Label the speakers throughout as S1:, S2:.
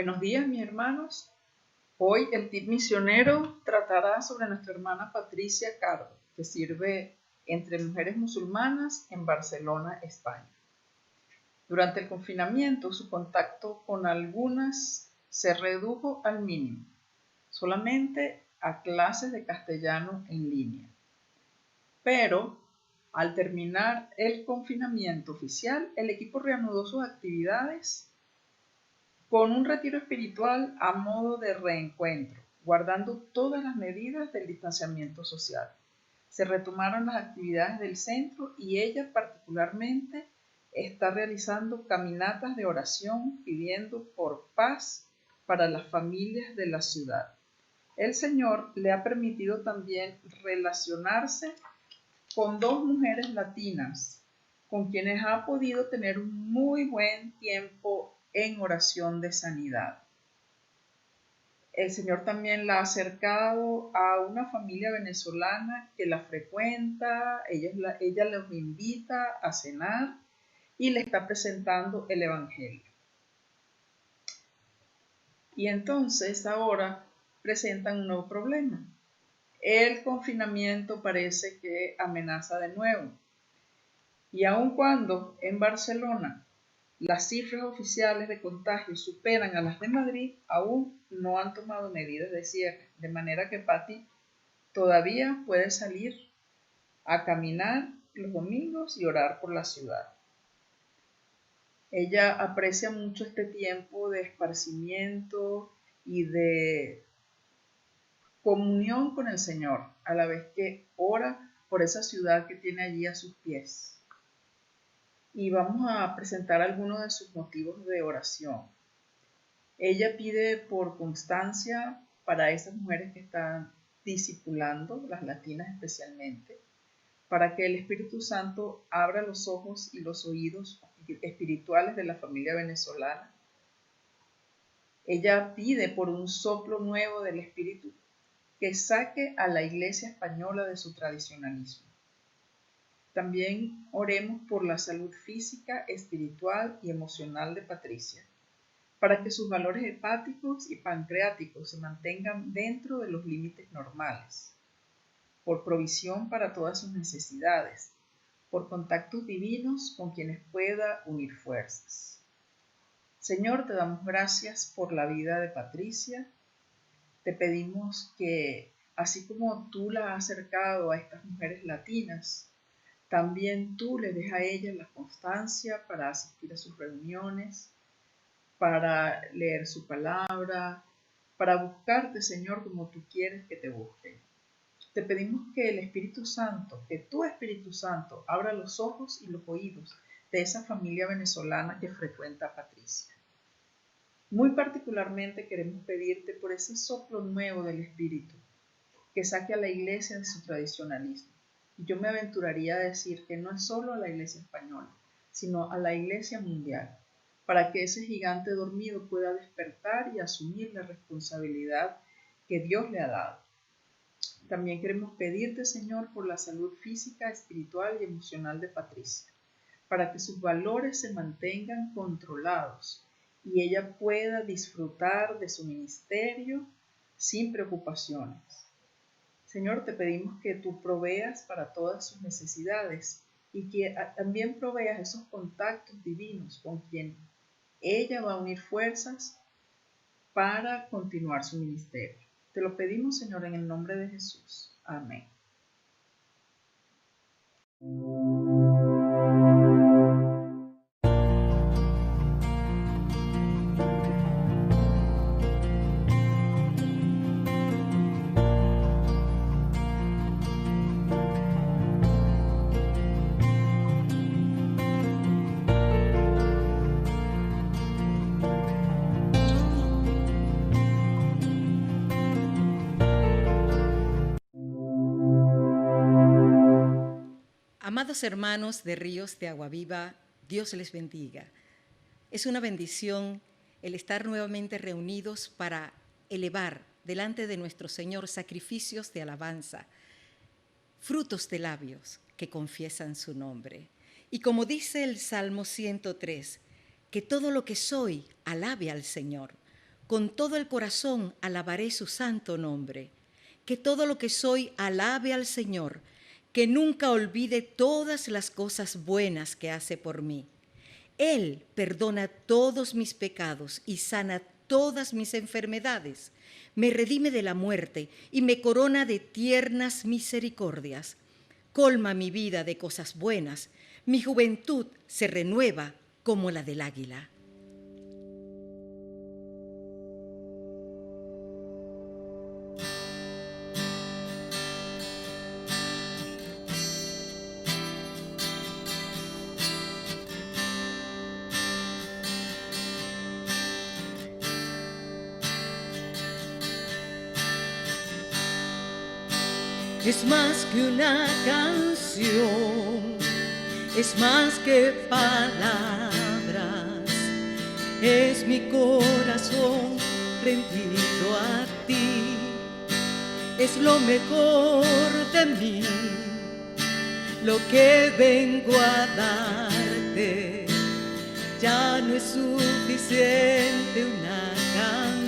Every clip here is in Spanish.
S1: Buenos días, mis hermanos. Hoy el tip misionero tratará sobre nuestra hermana Patricia Cardo, que sirve entre mujeres musulmanas en Barcelona, España. Durante el confinamiento, su contacto con algunas se redujo al mínimo, solamente a clases de castellano en línea. Pero, al terminar el confinamiento oficial, el equipo reanudó sus actividades con un retiro espiritual a modo de reencuentro, guardando todas las medidas del distanciamiento social. Se retomaron las actividades del centro y ella particularmente está realizando caminatas de oración pidiendo por paz para las familias de la ciudad. El Señor le ha permitido también relacionarse con dos mujeres latinas, con quienes ha podido tener un muy buen tiempo en oración de sanidad. El Señor también la ha acercado a una familia venezolana que la frecuenta, ella los invita a cenar y le está presentando el Evangelio. Y entonces ahora presentan un nuevo problema. El confinamiento parece que amenaza de nuevo. Y aun cuando en Barcelona las cifras oficiales de contagio superan a las de Madrid, aún no han tomado medidas de cierre, de manera que Patti todavía puede salir a caminar los domingos y orar por la ciudad. Ella aprecia mucho este tiempo de esparcimiento y de comunión con el Señor, a la vez que ora por esa ciudad que tiene allí a sus pies. Y vamos a presentar algunos de sus motivos de oración. Ella pide por constancia para esas mujeres que están discipulando, las latinas especialmente, para que el Espíritu Santo abra los ojos y los oídos espirituales de la familia venezolana. Ella pide por un soplo nuevo del Espíritu que saque a la Iglesia española de su tradicionalismo. También oremos por la salud física, espiritual y emocional de Patricia, para que sus valores hepáticos y pancreáticos se mantengan dentro de los límites normales, por provisión para todas sus necesidades, por contactos divinos con quienes pueda unir fuerzas. Señor, te damos gracias por la vida de Patricia. Te pedimos que, así como tú la has acercado a estas mujeres latinas, también tú le des a ellas la constancia para asistir a sus reuniones, para leer su palabra, para buscarte, Señor, como tú quieres que te busquen. Te pedimos que el Espíritu Santo, que tu Espíritu Santo, abra los ojos y los oídos de esa familia venezolana que frecuenta a Patricia. Muy particularmente queremos pedirte por ese soplo nuevo del Espíritu, que saque a la Iglesia de su tradicionalismo. Yo me aventuraría a decir que no es solo a la Iglesia española, sino a la Iglesia mundial, para que ese gigante dormido pueda despertar y asumir la responsabilidad que Dios le ha dado. También queremos pedirte, Señor, por la salud física, espiritual y emocional de Patricia, para que sus valores se mantengan controlados y ella pueda disfrutar de su ministerio sin preocupaciones. Señor, te pedimos que tú proveas para todas sus necesidades y que también proveas esos contactos divinos con quien ella va a unir fuerzas para continuar su ministerio. Te lo pedimos, Señor, en el nombre de Jesús. Amén.
S2: Amados hermanos de Ríos de Agua Viva, Dios les bendiga. Es una bendición el estar nuevamente reunidos para elevar delante de nuestro Señor sacrificios de alabanza, frutos de labios que confiesan su nombre. Y como dice el Salmo 103, que todo lo que soy alabe al Señor, con todo el corazón alabaré su santo nombre. Que todo lo que soy alabe al Señor, que nunca olvide todas las cosas buenas que hace por mí. Él perdona todos mis pecados y sana todas mis enfermedades. Me redime de la muerte y me corona de tiernas misericordias. Colma mi vida de cosas buenas. Mi juventud se renueva como la del águila. Es más que una canción, es más que palabras, es mi corazón rendido a ti, es lo mejor de mí, lo que vengo a darte. Ya no es suficiente una canción.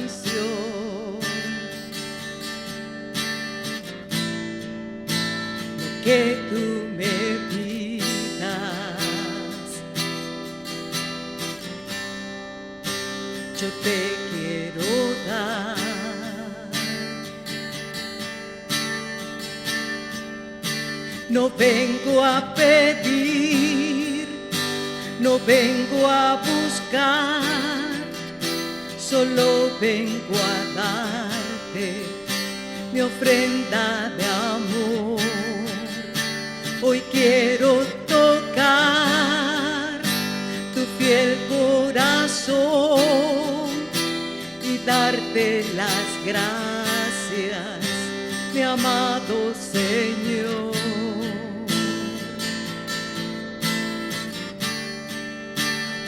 S2: Que tú me pidas, yo te quiero dar. No vengo a pedir, no vengo a buscar, solo vengo a darte mi ofrenda de amor. Hoy quiero tocar tu fiel corazón y darte las gracias, mi amado Señor.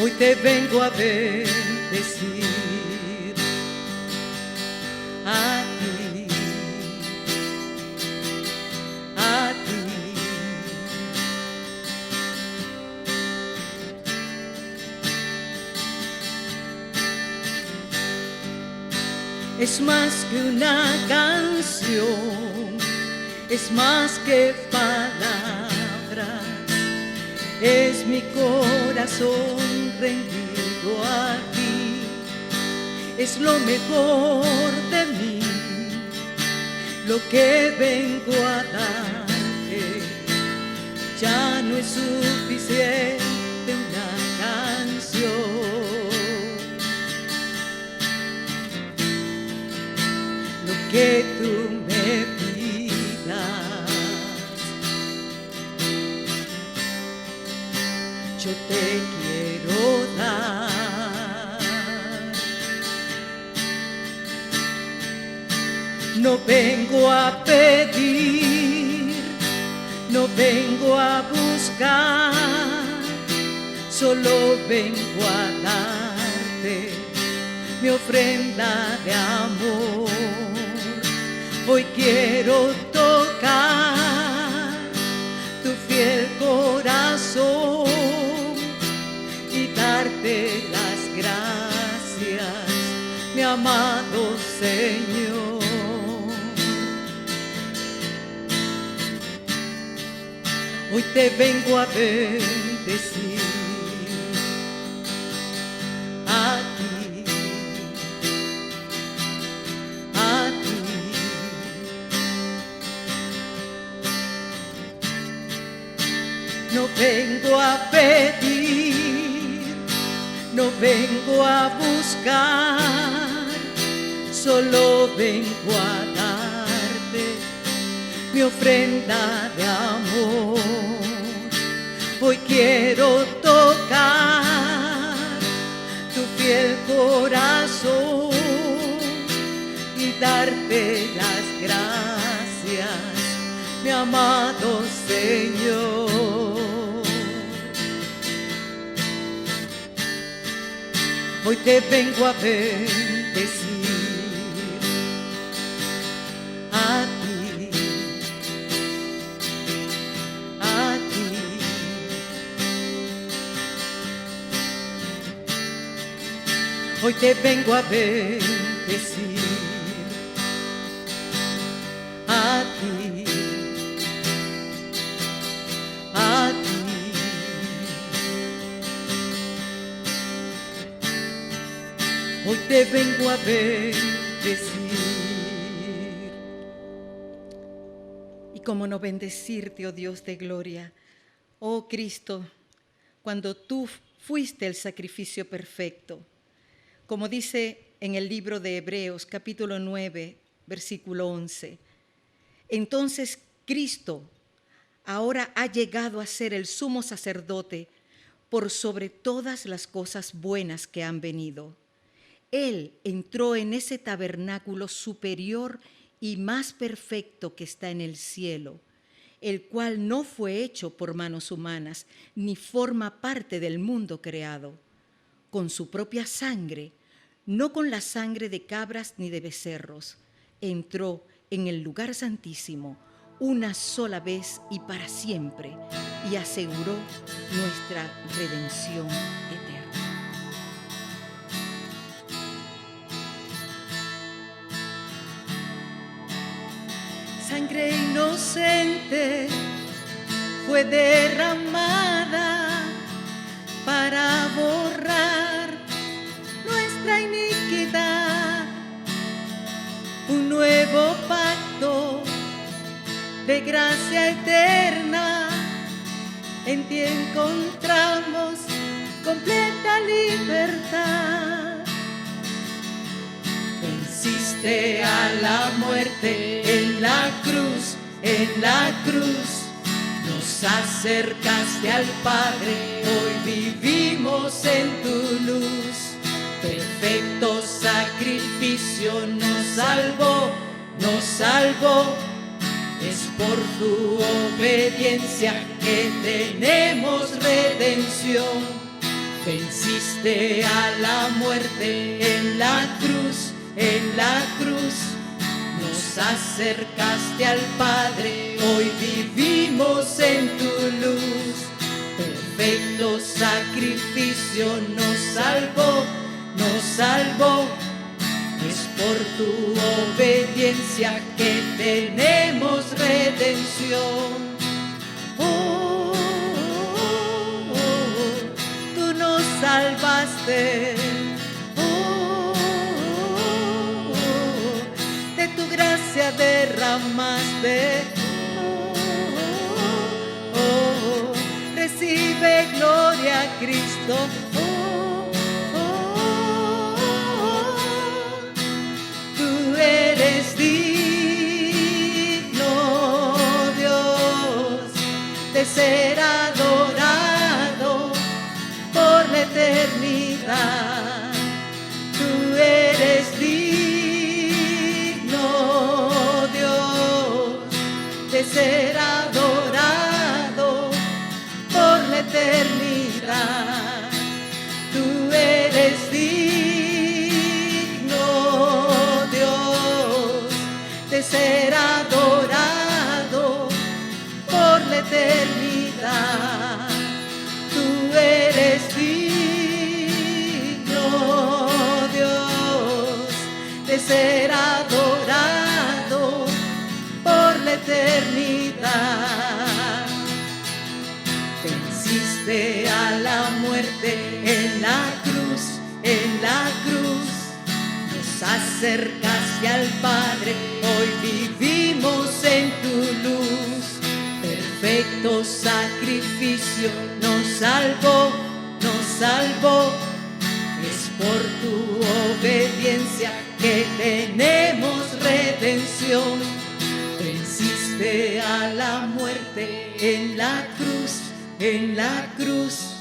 S2: Hoy te vengo a bendecir a ti, a ti. Es más que una canción, es más que palabras, es mi corazón rendido a ti, es lo mejor de mí, lo que vengo a darte. Ya no es suficiente una canción. Que tú me pidas, yo te quiero dar. No vengo a pedir, no vengo a buscar, solo vengo a darte mi ofrenda de amor. Hoy quiero tocar tu fiel corazón y darte las gracias, mi amado Señor. Hoy te vengo a bendecir a ti, a ti. No vengo a pedir, no vengo a buscar, solo vengo a darte mi ofrenda de amor. Hoy quiero tocar tu fiel corazón y darte las gracias, mi amado Señor. Hoy te vengo a bendecir a ti, a ti. Hoy te vengo a bendecir decir a ti, a ti. Hoy te vengo a bendecir. Y cómo no bendecirte, oh Dios de gloria, oh Cristo, cuando tú fuiste el sacrificio perfecto. Como dice en el libro de Hebreos, capítulo 9, versículo 11. Entonces Cristo ahora ha llegado a ser el sumo sacerdote por sobre todas las cosas buenas que han venido. Él entró en ese tabernáculo superior y más perfecto que está en el cielo, el cual no fue hecho por manos humanas, ni forma parte del mundo creado. Con su propia sangre, no con la sangre de cabras ni de becerros, entró en el lugar santísimo una sola vez y para siempre, y aseguró nuestra redención eterna. Sangre inocente fue derramada para borrar nuestra iniquidad. Un nuevo pacto de gracia eterna, en ti encontramos completa libertad. Venciste a la muerte en la cruz, nos acercaste al Padre, hoy vivimos en tu luz. Perfecto sacrificio nos salvó, es por tu obediencia que tenemos redención. Venciste a la muerte en la cruz, nos acercaste al Padre, hoy vivimos en tu luz. Perfecto sacrificio nos salvó, es por tu obediencia que tenemos redención. Tú nos salvaste, de tu gracia derramaste. Recibe gloria, Cristo. Tú eres digno, Dios, de ser adorado por la eternidad. Tú eres digno, Dios, de ser adorado por la eternidad. Tú eres digno, Dios, de ser adorado por la eternidad. Tú eres digno, Dios, de ser adorado por la eternidad. Venciste a la muerte en la cruz, nos acercaste al Padre, hoy vivimos en tu luz. Perfecto sacrificio nos salvó, es por tu obediencia que tenemos redención. Venciste a la muerte en la cruz,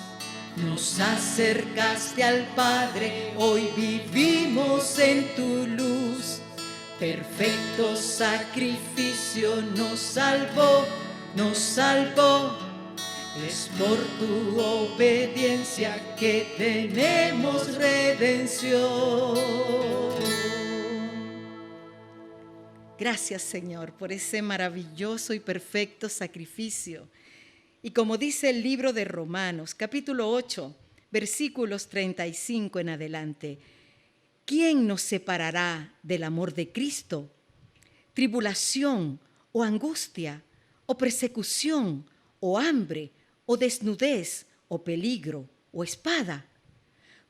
S2: nos acercaste al Padre, hoy vivimos en tu luz. Perfecto sacrificio nos salvó, es por tu obediencia que tenemos redención. Gracias, Señor, por ese maravilloso y perfecto sacrificio. Y como dice el libro de Romanos, capítulo 8, versículos 35 en adelante, ¿quién nos separará del amor de Cristo? ¿Tribulación o angustia o persecución o hambre o desnudez o peligro o espada?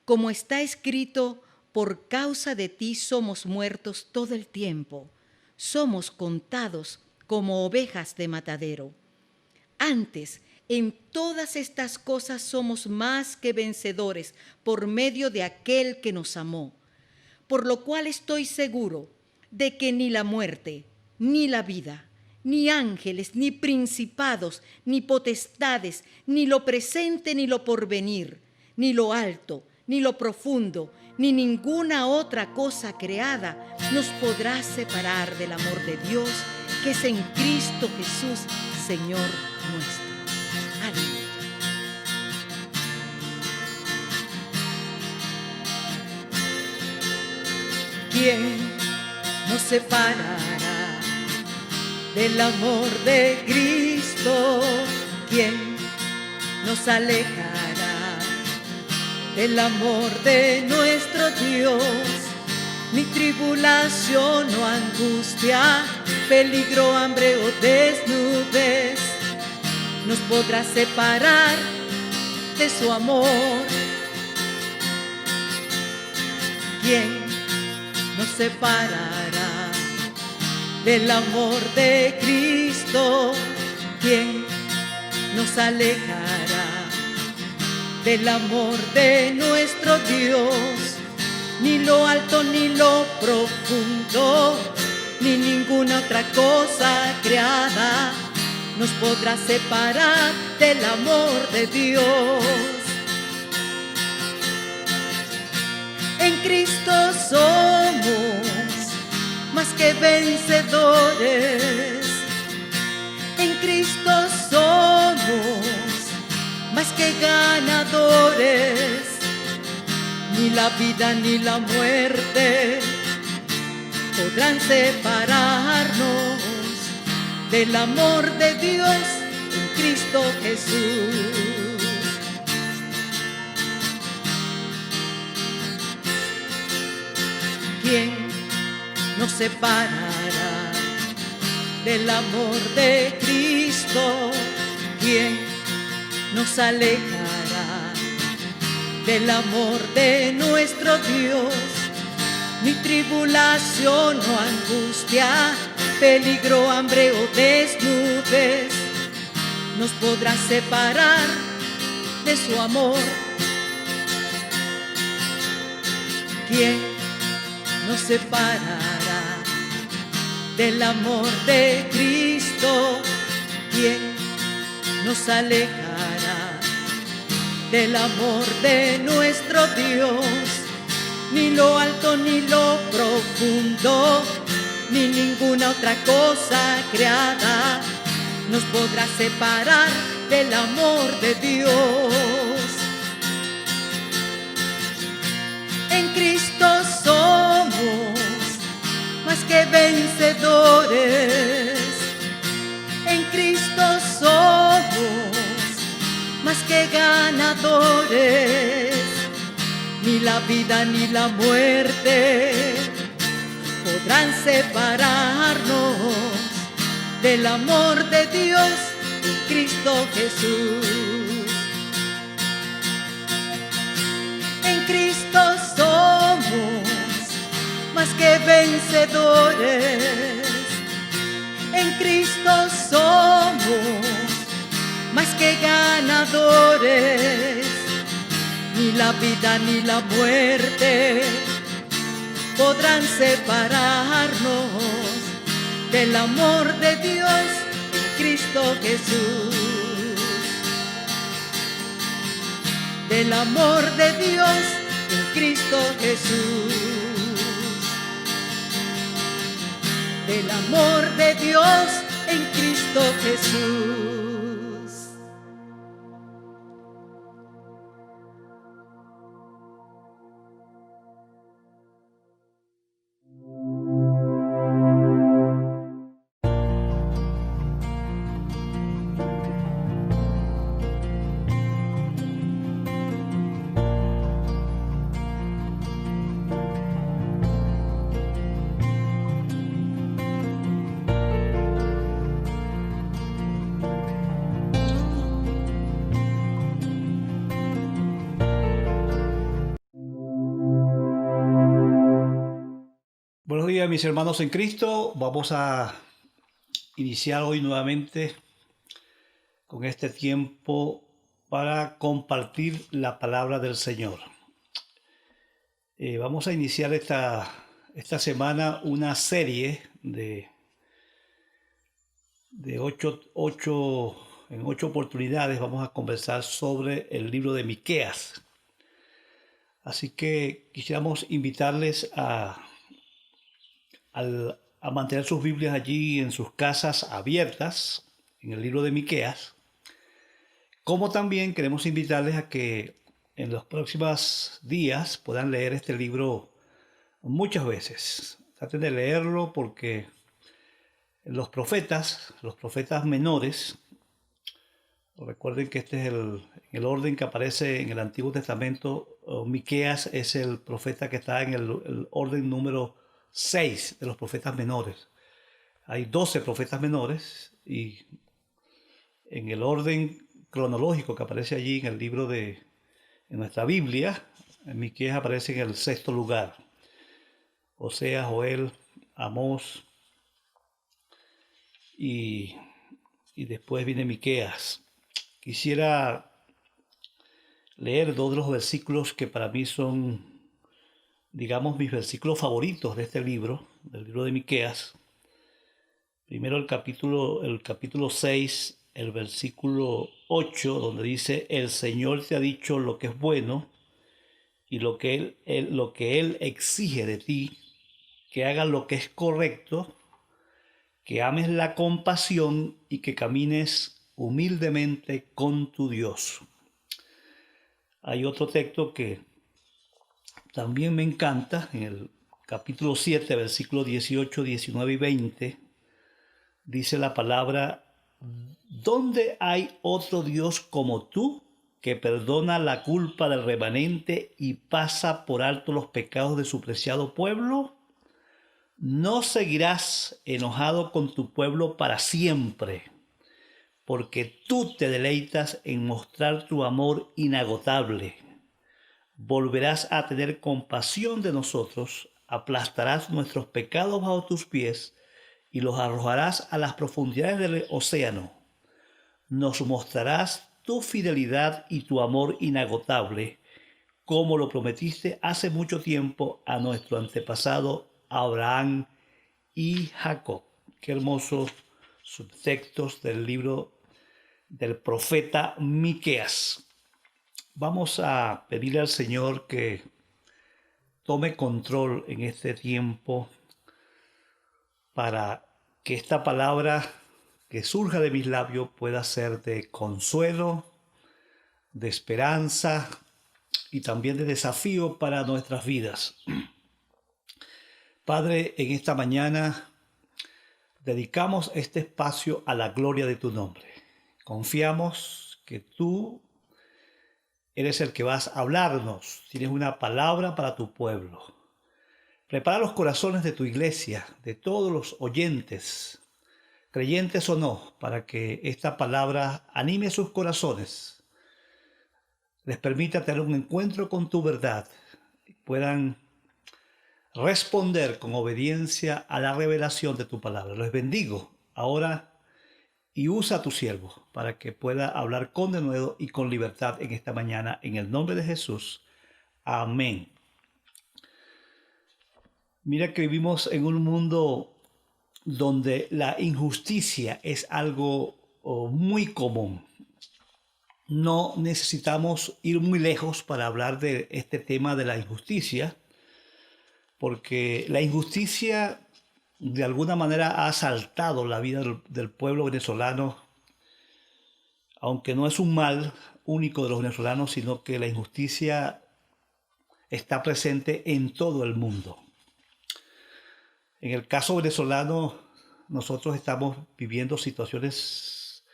S2: Como está escrito, por causa de ti somos muertos todo el tiempo, somos contados como ovejas de matadero. Antes, en todas estas cosas somos más que vencedores por medio de aquel que nos amó. Por lo cual estoy seguro de que ni la muerte, ni la vida, ni ángeles, ni principados, ni potestades, ni lo presente, ni lo porvenir, ni lo alto, ni lo profundo, ni ninguna otra cosa creada nos podrá separar del amor de Dios que es en Cristo Jesús, Señor nuestro. Aleluya. ¿Quién nos separará del amor de Cristo? ¿Quién nos alejará del amor de nuestro Dios? Ni tribulación o angustia, peligro, hambre o desnudez nos podrá separar de su amor. ¿Quién nos separará del amor de Cristo? ¿Quién nos alejará del amor de nuestro Dios? Ni lo alto ni lo profundo, ni ninguna otra cosa creada nos podrá separar del amor de Dios. En Cristo somos más que vencedores. En Cristo somos más que ganadores. Ni la vida ni la muerte podrán separarnos del amor de Dios en Cristo Jesús. ¿Quién nos separará del amor de Cristo? ¿Quién nos alejará del amor de nuestro Dios? Ni tribulación o angustia, peligro, hambre o desnudez nos podrá separar de su amor. ¿Quién nos separará del amor de Cristo? ¿Quién nos alejará del amor de nuestro Dios? Ni lo alto ni lo profundo, ni ninguna otra cosa creada nos podrá separar del amor de Dios. En Cristo somos más que vencedores. En Cristo somos más que ganadores. Ni la vida ni la muerte podrán separarnos del amor de Dios en Cristo Jesús. En Cristo somos más que vencedores. En Cristo somos más que ganadores. Ni la vida ni la muerte podrán separarnos del amor de Dios en Cristo Jesús. Del amor de Dios en Cristo Jesús. Del amor de Dios en Cristo Jesús.
S3: Gloria a mis hermanos en Cristo. Vamos a iniciar hoy nuevamente con este tiempo para compartir la palabra del Señor. Vamos a iniciar esta semana una serie de en 8 oportunidades. Vamos a conversar sobre el libro de Miqueas. Así que quisiéramos invitarles a mantener sus Biblias allí en sus casas abiertas en el libro de Miqueas, como también queremos invitarles a que en los próximos días puedan leer este libro muchas veces. Traten de leerlo porque los profetas menores, recuerden que este es el orden que aparece en el Antiguo Testamento. Miqueas es el profeta que está en el orden número 6 de los profetas menores. Hay 12 profetas menores y en el orden cronológico que aparece allí en el libro en nuestra Biblia, Miqueas aparece en el 6º lugar. Oseas, Joel, Amós y después viene Miqueas. Quisiera leer 2 de los versículos que para mí son, digamos, mis versículos favoritos de este libro, del libro de Miqueas. Primero el capítulo 6, el versículo 8, donde dice: el Señor te ha dicho lo que es bueno y lo que Él exige de ti, que hagas lo que es correcto, que ames la compasión y que camines humildemente con tu Dios. Hay otro texto que también me encanta, en el capítulo 7, versículos 18, 19 y 20, dice la palabra: ¿dónde hay otro Dios como tú, que perdona la culpa del remanente y pasa por alto los pecados de su preciado pueblo? No seguirás enojado con tu pueblo para siempre, porque tú te deleitas en mostrar tu amor inagotable. Volverás a tener compasión de nosotros, aplastarás nuestros pecados bajo tus pies y los arrojarás a las profundidades del océano. Nos mostrarás tu fidelidad y tu amor inagotable, como lo prometiste hace mucho tiempo a nuestro antepasado Abraham y Jacob. Qué hermosos subtextos del libro del profeta Miqueas. Vamos a pedirle al Señor que tome control en este tiempo para que esta palabra que surja de mis labios pueda ser de consuelo, de esperanza y también de desafío para nuestras vidas. Padre, en esta mañana dedicamos este espacio a la gloria de tu nombre. Confiamos que tú eres el que vas a hablarnos. Tienes una palabra para tu pueblo. Prepara los corazones de tu iglesia, de todos los oyentes, creyentes o no, para que esta palabra anime sus corazones, les permita tener un encuentro con tu verdad y puedan responder con obediencia a la revelación de tu palabra. Los bendigo ahora y usa a tu siervo para que pueda hablar con denuedo y con libertad en esta mañana, en el nombre de Jesús. Amén. Mira que vivimos en un mundo donde la injusticia es algo muy común. No necesitamos ir muy lejos para hablar de este tema de la injusticia, porque la injusticia de alguna manera ha asaltado la vida del pueblo venezolano, aunque no es un mal único de los venezolanos, sino que la injusticia está presente en todo el mundo. En el caso venezolano, nosotros estamos viviendo situaciones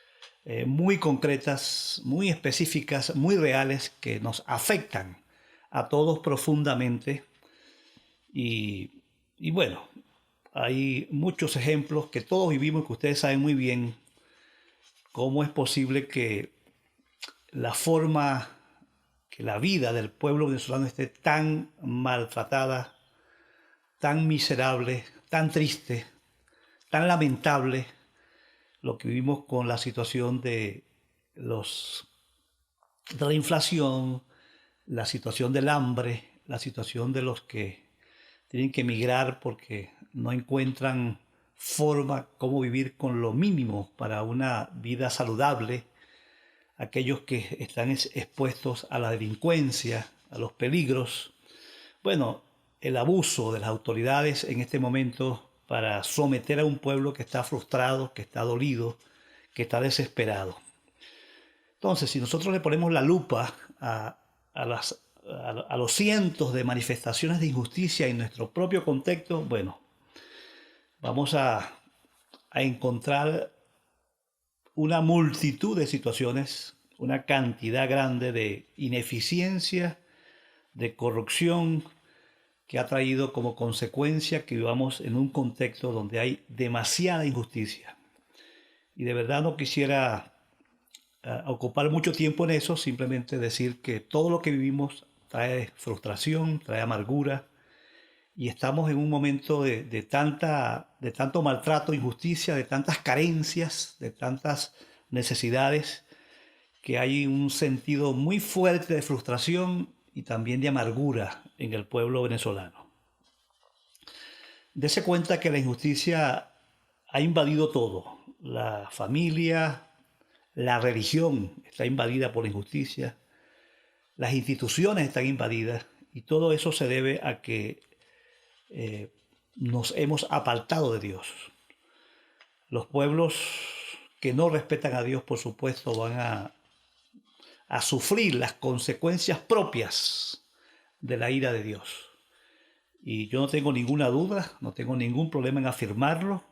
S3: muy concretas, muy específicas, muy reales, que nos afectan a todos profundamente. Y bueno, hay muchos ejemplos que todos vivimos, que ustedes saben muy bien cómo es posible que la forma, que la vida del pueblo venezolano esté tan maltratada, tan miserable, tan triste, tan lamentable lo que vivimos con la situación de la inflación, la situación del hambre, la situación de los que tienen que emigrar porque no encuentran forma cómo vivir con lo mínimo para una vida saludable, aquellos que están expuestos a la delincuencia, a los peligros. Bueno, el abuso de las autoridades en este momento para someter a un pueblo que está frustrado, que está dolido, que está desesperado. Entonces, si nosotros le ponemos la lupa a los cientos de manifestaciones de injusticia en nuestro propio contexto, bueno, vamos a encontrar una multitud de situaciones, una cantidad grande de ineficiencia, de corrupción, que ha traído como consecuencia que vivamos en un contexto donde hay demasiada injusticia. Y de verdad no quisiera ocupar mucho tiempo en eso, simplemente decir que todo lo que vivimos trae frustración, trae amargura, y estamos en un momento de tanto maltrato, injusticia, de tantas carencias, de tantas necesidades, que hay un sentido muy fuerte de frustración y también de amargura en el pueblo venezolano. Dese cuenta que la injusticia ha invadido todo. La familia, la religión está invadida por la injusticia, las instituciones están invadidas, y todo eso se debe a que nos hemos apartado de Dios. Los pueblos que no respetan a Dios, por supuesto, van a sufrir las consecuencias propias de la ira de Dios. Y yo no tengo ninguna duda, no tengo ningún problema en afirmarlo,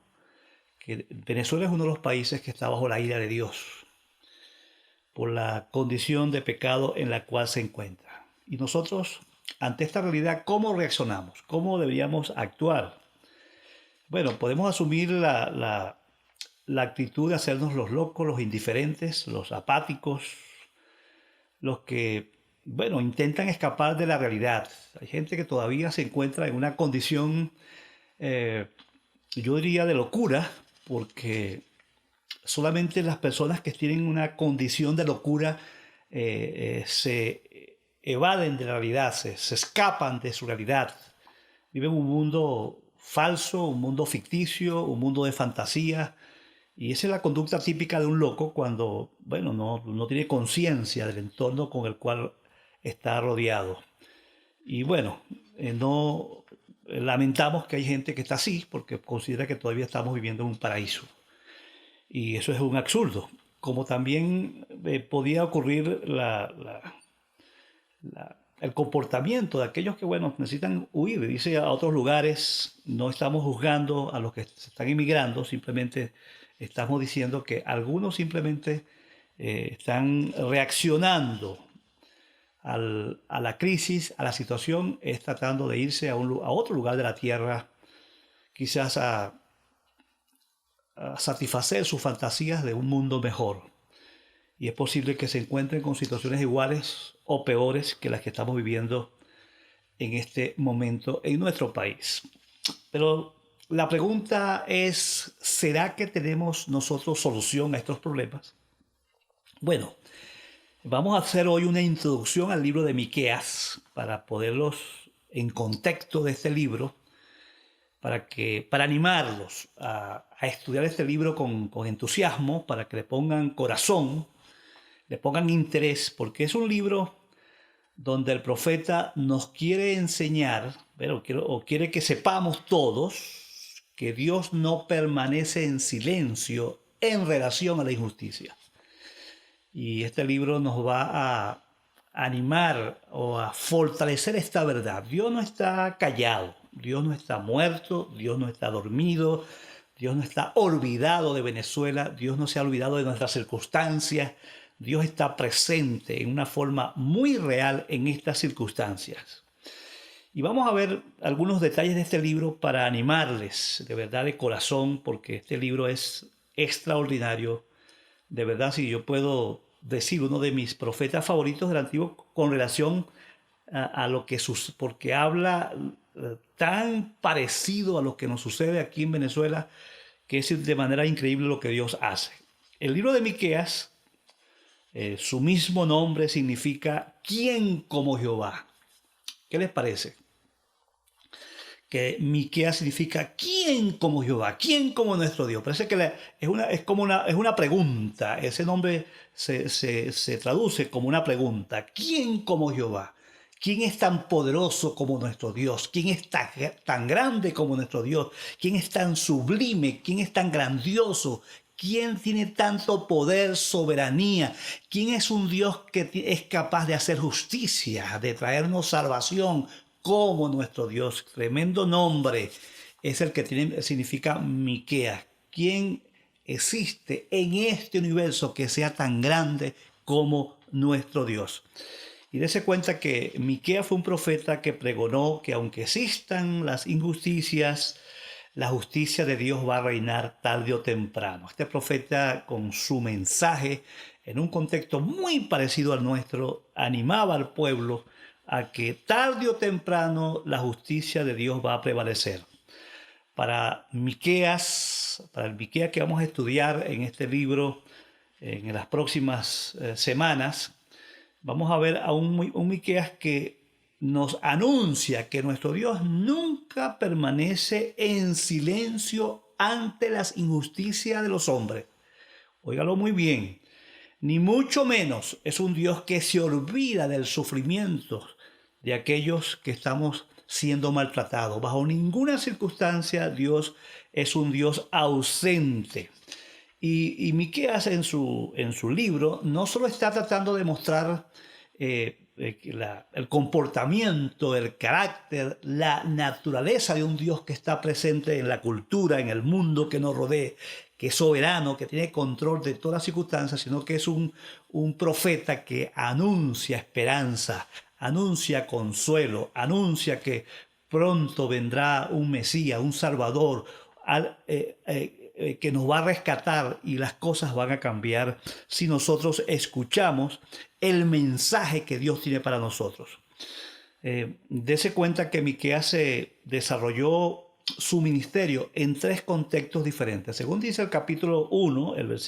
S3: que Venezuela es uno de los países que está bajo la ira de Dios por la condición de pecado en la cual se encuentra. Y nosotros, ante esta realidad, ¿cómo reaccionamos? ¿Cómo deberíamos actuar? Bueno, podemos asumir la actitud de hacernos los locos, los indiferentes, los apáticos, los que, bueno, intentan escapar de la realidad. Hay gente que todavía se encuentra en una condición, yo diría, de locura, porque solamente las personas que tienen una condición de locura se evaden de la realidad, se escapan de su realidad. Viven un mundo falso, un mundo ficticio, un mundo de fantasía. Y esa es la conducta típica de un loco cuando, bueno, no tiene conciencia del entorno con el cual está rodeado. Y bueno, no lamentamos que hay gente que está así porque considera que todavía estamos viviendo en un paraíso. Y eso es un absurdo. Como también podía ocurrir el comportamiento de aquellos que, bueno, necesitan huir, irse a otros lugares. No estamos juzgando a los que se están inmigrando, simplemente estamos diciendo que algunos simplemente están reaccionando a la crisis, a la situación, es tratando de irse a otro lugar de la tierra, quizás a satisfacer sus fantasías de un mundo mejor. Y es posible que se encuentren con situaciones iguales o peores que las que estamos viviendo en este momento en nuestro país. Pero la pregunta es, ¿será que tenemos nosotros solución a estos problemas? Bueno, vamos a hacer hoy una introducción al libro de Miqueas para poderlos en contexto de este libro, para animarlos a estudiar este libro con entusiasmo, para que le pongan corazón, le pongan interés, porque es un libro donde el profeta nos quiere enseñar, o quiere que sepamos todos, que Dios no permanece en silencio en relación a la injusticia. Y este libro nos va a animar o a fortalecer esta verdad. Dios no está callado, Dios no está muerto, Dios no está dormido, Dios no está olvidado de Venezuela, Dios no se ha olvidado de nuestras circunstancias. Dios está presente en una forma muy real en estas circunstancias. Y vamos a ver algunos detalles de este libro para animarles de verdad de corazón, porque este libro es extraordinario. De verdad, si yo puedo decir, uno de mis profetas favoritos del Antiguo con relación a lo que porque habla tan parecido a lo que nos sucede aquí en Venezuela, que es de manera increíble lo que Dios hace. El libro de Miqueas, su mismo nombre significa ¿quién como Jehová? ¿Qué les parece? Que Miqueas significa ¿quién como Jehová? ¿Quién como nuestro Dios? Parece que es una pregunta. Ese nombre se traduce como una pregunta. ¿Quién como Jehová? ¿Quién es tan poderoso como nuestro Dios? ¿Quién es tan grande como nuestro Dios? ¿Quién es tan sublime? ¿Quién es tan grandioso? ¿Quién tiene tanto poder, soberanía? ¿Quién es un Dios que es capaz de hacer justicia, de traernos salvación como nuestro Dios? Tremendo nombre es el que significa Miqueas. ¿Quién existe en este universo que sea tan grande como nuestro Dios? Y dése cuenta que Miqueas fue un profeta que pregonó que aunque existan las injusticias, la justicia de Dios va a reinar tarde o temprano. Este profeta, con su mensaje, en un contexto muy parecido al nuestro, animaba al pueblo a que tarde o temprano la justicia de Dios va a prevalecer. Para el Miqueas que vamos a estudiar en este libro en las próximas semanas, vamos a ver a un Miqueas que nos anuncia que nuestro Dios nunca permanece en silencio ante las injusticias de los hombres. Óigalo muy bien. Ni mucho menos es un Dios que se olvida del sufrimiento de aquellos que estamos siendo maltratados. Bajo ninguna circunstancia Dios es un Dios ausente. Y Miqueas en su libro no solo está tratando de mostrar el comportamiento, el carácter, la naturaleza de un Dios que está presente en la cultura, en el mundo que nos rodea, que es soberano, que tiene control de todas las circunstancias, sino que es un profeta que anuncia esperanza, anuncia consuelo, anuncia que pronto vendrá un Mesías, un Salvador, que nos va a rescatar y las cosas van a cambiar si nosotros escuchamos el mensaje que Dios tiene para nosotros. Dese cuenta que Miqueas se desarrolló su ministerio en tres contextos diferentes. Según dice el capítulo 1, el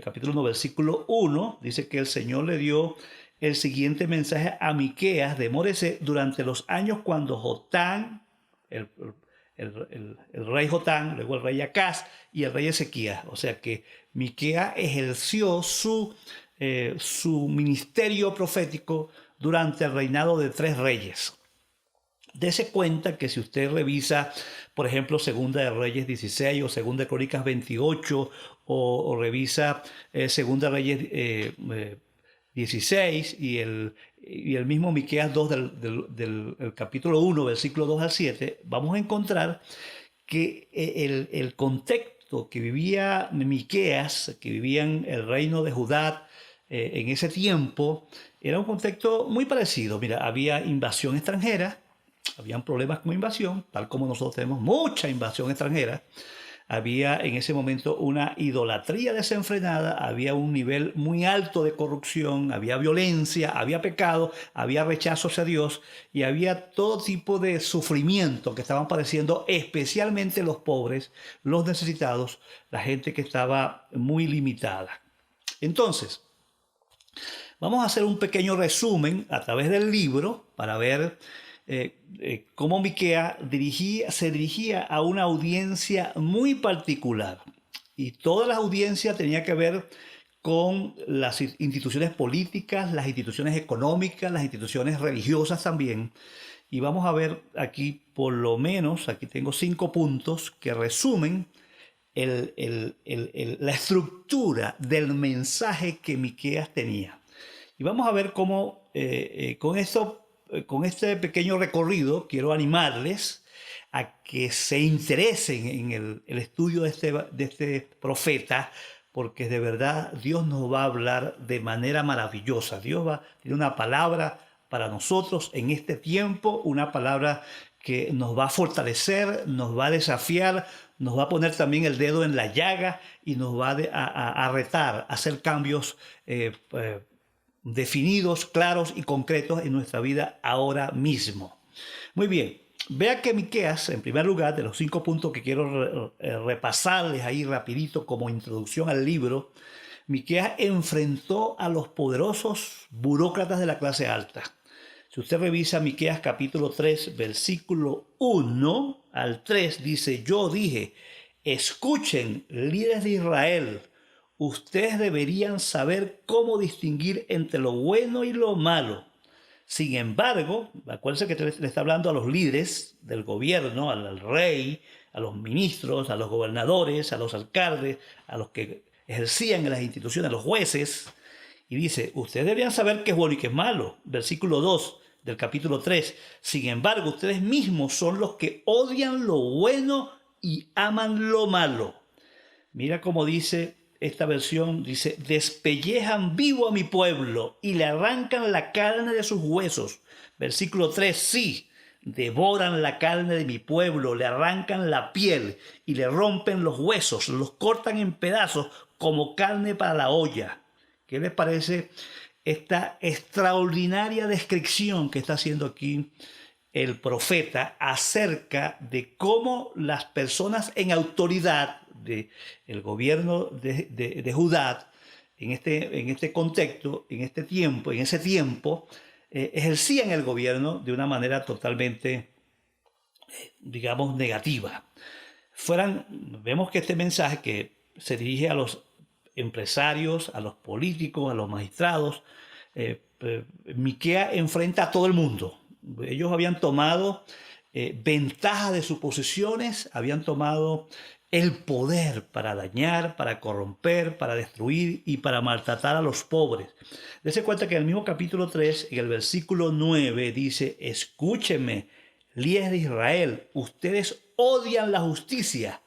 S3: capítulo 1, versículo 1, dice que el Señor le dio el siguiente mensaje a Miqueas de Moresé durante los años cuando Jotán, el rey Jotán, luego el rey Acaz y el rey Ezequías. O sea que Miqueas ejerció su ministerio profético durante el reinado de 3 reyes. Dese cuenta que si usted revisa, por ejemplo, Segunda de Reyes 16 o Segunda de Crónicas 28 o revisa Segunda de Reyes 16 y el mismo Miqueas 2 del capítulo 1, versículo 2 al 7, vamos a encontrar que el contexto que vivía Miqueas, que vivían el reino de Judá en ese tiempo, era un contexto muy parecido. Mira, había invasión extranjera, habían problemas con invasión, tal como nosotros tenemos mucha invasión extranjera. Había en ese momento una idolatría desenfrenada, había un nivel muy alto de corrupción, había violencia, había pecado, había rechazo hacia Dios y había todo tipo de sufrimiento que estaban padeciendo, especialmente los pobres, los necesitados, la gente que estaba muy limitada. Entonces, vamos a hacer un pequeño resumen a través del libro para ver cómo Miqueas se dirigía a una audiencia muy particular. Y toda la audiencia tenía que ver con las instituciones políticas, las instituciones económicas, las instituciones religiosas también. Y vamos a ver aquí, por lo menos, aquí tengo 5 puntos que resumen la estructura del mensaje que Miqueas tenía. Y vamos a ver cómo con este pequeño recorrido quiero animarles a que se interesen en el estudio de este profeta, porque de verdad Dios nos va a hablar de manera maravillosa. Dios tiene una palabra para nosotros en este tiempo, una palabra que nos va a fortalecer, nos va a desafiar, nos va a poner también el dedo en la llaga y nos va a retar a hacer cambios definidos, claros y concretos en nuestra vida ahora mismo. Muy bien, vea que Miqueas, en primer lugar, de los 5 puntos que quiero repasarles ahí rapidito como introducción al libro, Miqueas enfrentó a los poderosos burócratas de la clase alta. Si usted revisa Miqueas capítulo 3, versículo 1 al 3, dice: yo dije, escuchen, líderes de Israel, ustedes deberían saber cómo distinguir entre lo bueno y lo malo. Sin embargo, acuérdense que le está hablando a los líderes del gobierno, al rey, a los ministros, a los gobernadores, a los alcaldes, a los que ejercían en las instituciones, a los jueces. Y dice, ustedes deberían saber qué es bueno y qué es malo. Versículo 2 del capítulo 3. Sin embargo, ustedes mismos son los que odian lo bueno y aman lo malo. Mira cómo dice esta versión, dice, despellejan vivo a mi pueblo y le arrancan la carne de sus huesos. Versículo 3, sí, devoran la carne de mi pueblo, le arrancan la piel y le rompen los huesos, los cortan en pedazos como carne para la olla. ¿Qué les parece esta extraordinaria descripción que está haciendo aquí el profeta acerca de cómo las personas en autoridad del gobierno de Judá, en este contexto, en ese tiempo, ejercían el gobierno de una manera totalmente, digamos, negativa? Vemos que este mensaje que se dirige a los empresarios, a los políticos, a los magistrados, Miqueas enfrenta a todo el mundo. Ellos habían tomado ventaja de sus posiciones, habían tomado el poder para dañar, para corromper, para destruir y para maltratar a los pobres. Dese cuenta que en el mismo capítulo 3, en el versículo 9, dice, escúchenme, líderes de Israel, ustedes odian la justicia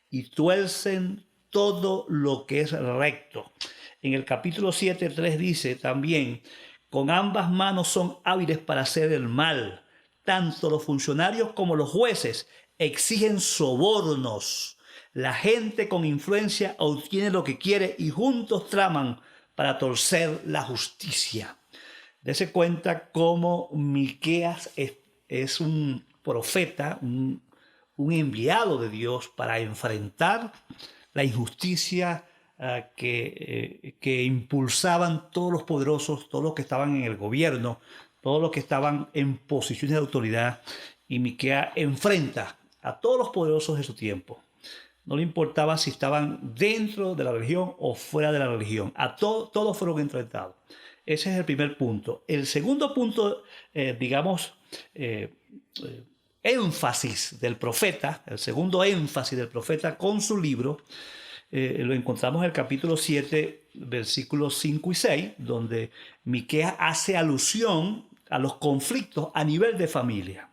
S3: y tuercen todo lo que es recto. En el capítulo 7, 3 dice también, con ambas manos son hábiles para hacer el mal. Tanto los funcionarios como los jueces exigen sobornos. La gente con influencia obtiene lo que quiere y juntos traman para torcer la justicia. Dese cuenta cómo Miqueas es un profeta, un enviado de Dios para enfrentar la injusticia que impulsaban todos los poderosos, todos los que estaban en el gobierno, todos los que estaban en posiciones de autoridad. Y Miqueas enfrenta a todos los poderosos de su tiempo. No le importaba si estaban dentro de la religión o fuera de la religión. Todos fueron enfrentados. Ese es el primer punto. El segundo punto, énfasis del profeta, el segundo énfasis del profeta con su libro, lo encontramos en el capítulo 7, versículos 5 y 6, donde Miqueas hace alusión a los conflictos a nivel de familia.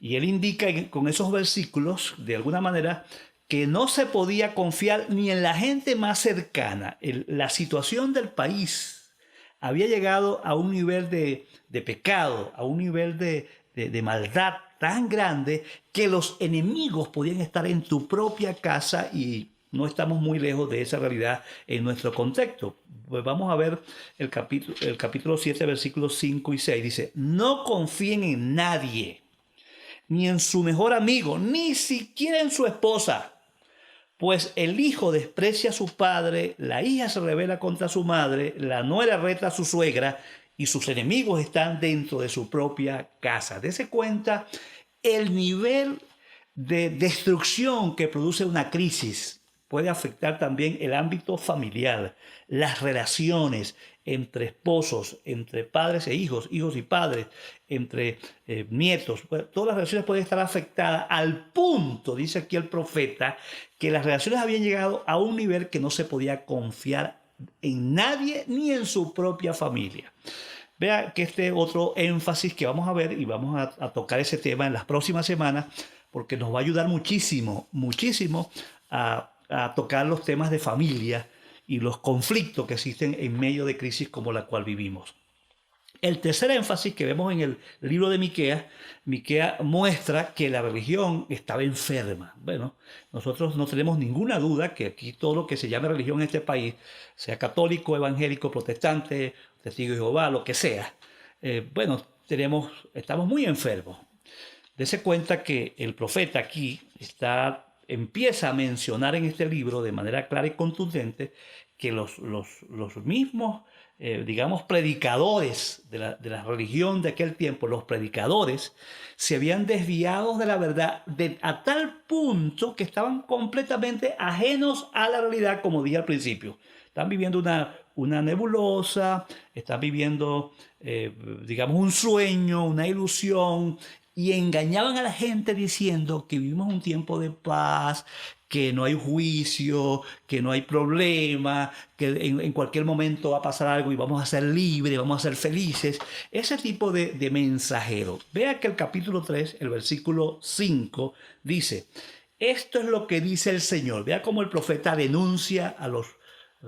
S3: Y él indica con esos versículos, de alguna manera, que no se podía confiar ni en la gente más cercana. La situación del país había llegado a un nivel de pecado, a un nivel de maldad tan grande que los enemigos podían estar en tu propia casa, y no estamos muy lejos de esa realidad en nuestro contexto. Pues vamos a ver el capítulo 7, versículos 5 y 6. Dice, no confíen en nadie, ni en su mejor amigo, ni siquiera en su esposa. Pues el hijo desprecia a su padre, la hija se rebela contra su madre, la nuera reta a su suegra, y sus enemigos están dentro de su propia casa. Dese cuenta el nivel de destrucción que produce una crisis. Puede afectar también el ámbito familiar, las relaciones entre esposos, entre padres e hijos, hijos y padres, entre nietos. Todas las relaciones pueden estar afectadas al punto, dice aquí el profeta, que las relaciones habían llegado a un nivel que no se podía confiar en nadie ni en su propia familia. Vea que este otro énfasis que vamos a ver, y vamos a tocar ese tema en las próximas semanas, porque nos va a ayudar muchísimo, muchísimo a tocar los temas de familia y los conflictos que existen en medio de crisis como la cual vivimos. El tercer énfasis que vemos en el libro de Miqueas, Miqueas muestra que la religión estaba enferma. Bueno, nosotros no tenemos ninguna duda que aquí todo lo que se llame religión en este país, sea católico, evangélico, protestante, testigo de Jehová, lo que sea, estamos muy enfermos. Dese cuenta que el profeta aquí empieza a mencionar en este libro de manera clara y contundente que los mismos, digamos, predicadores de la religión de aquel tiempo, los predicadores, se habían desviado de la verdad a tal punto que estaban completamente ajenos a la realidad, como dije al principio. Están viviendo una nebulosa, están viviendo, digamos, un sueño, una ilusión, y engañaban a la gente diciendo que vivimos un tiempo de paz, que no hay juicio, que no hay problema, que en cualquier momento va a pasar algo y vamos a ser libres, vamos a ser felices. Ese tipo de mensajero. Vea que el capítulo 3, el versículo 5, dice, esto es lo que dice el Señor. Vea cómo el profeta denuncia a los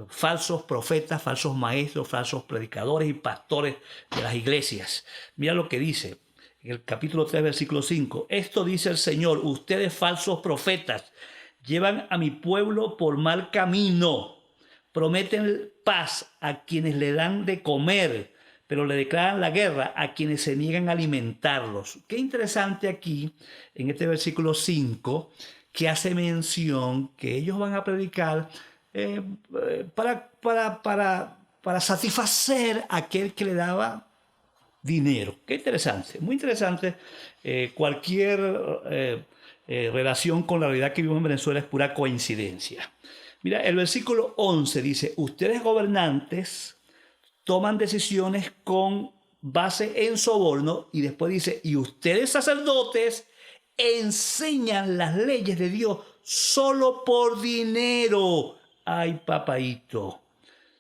S3: falsos profetas, falsos maestros, falsos predicadores y pastores de las iglesias. Mira lo que dice. En el capítulo 3, versículo 5, esto dice el Señor, ustedes falsos profetas, llevan a mi pueblo por mal camino, prometen paz a quienes le dan de comer, pero le declaran la guerra a quienes se niegan a alimentarlos. Qué interesante aquí, en este versículo 5, que hace mención que ellos van a predicar para satisfacer a aquel que le daba dinero. Qué interesante, muy interesante. Cualquier relación con la realidad que vivimos en Venezuela es pura coincidencia. Mira, el versículo 11 dice, ustedes gobernantes toman decisiones con base en soborno, y después dice, y ustedes sacerdotes enseñan las leyes de Dios solo por dinero. Ay, papaíto.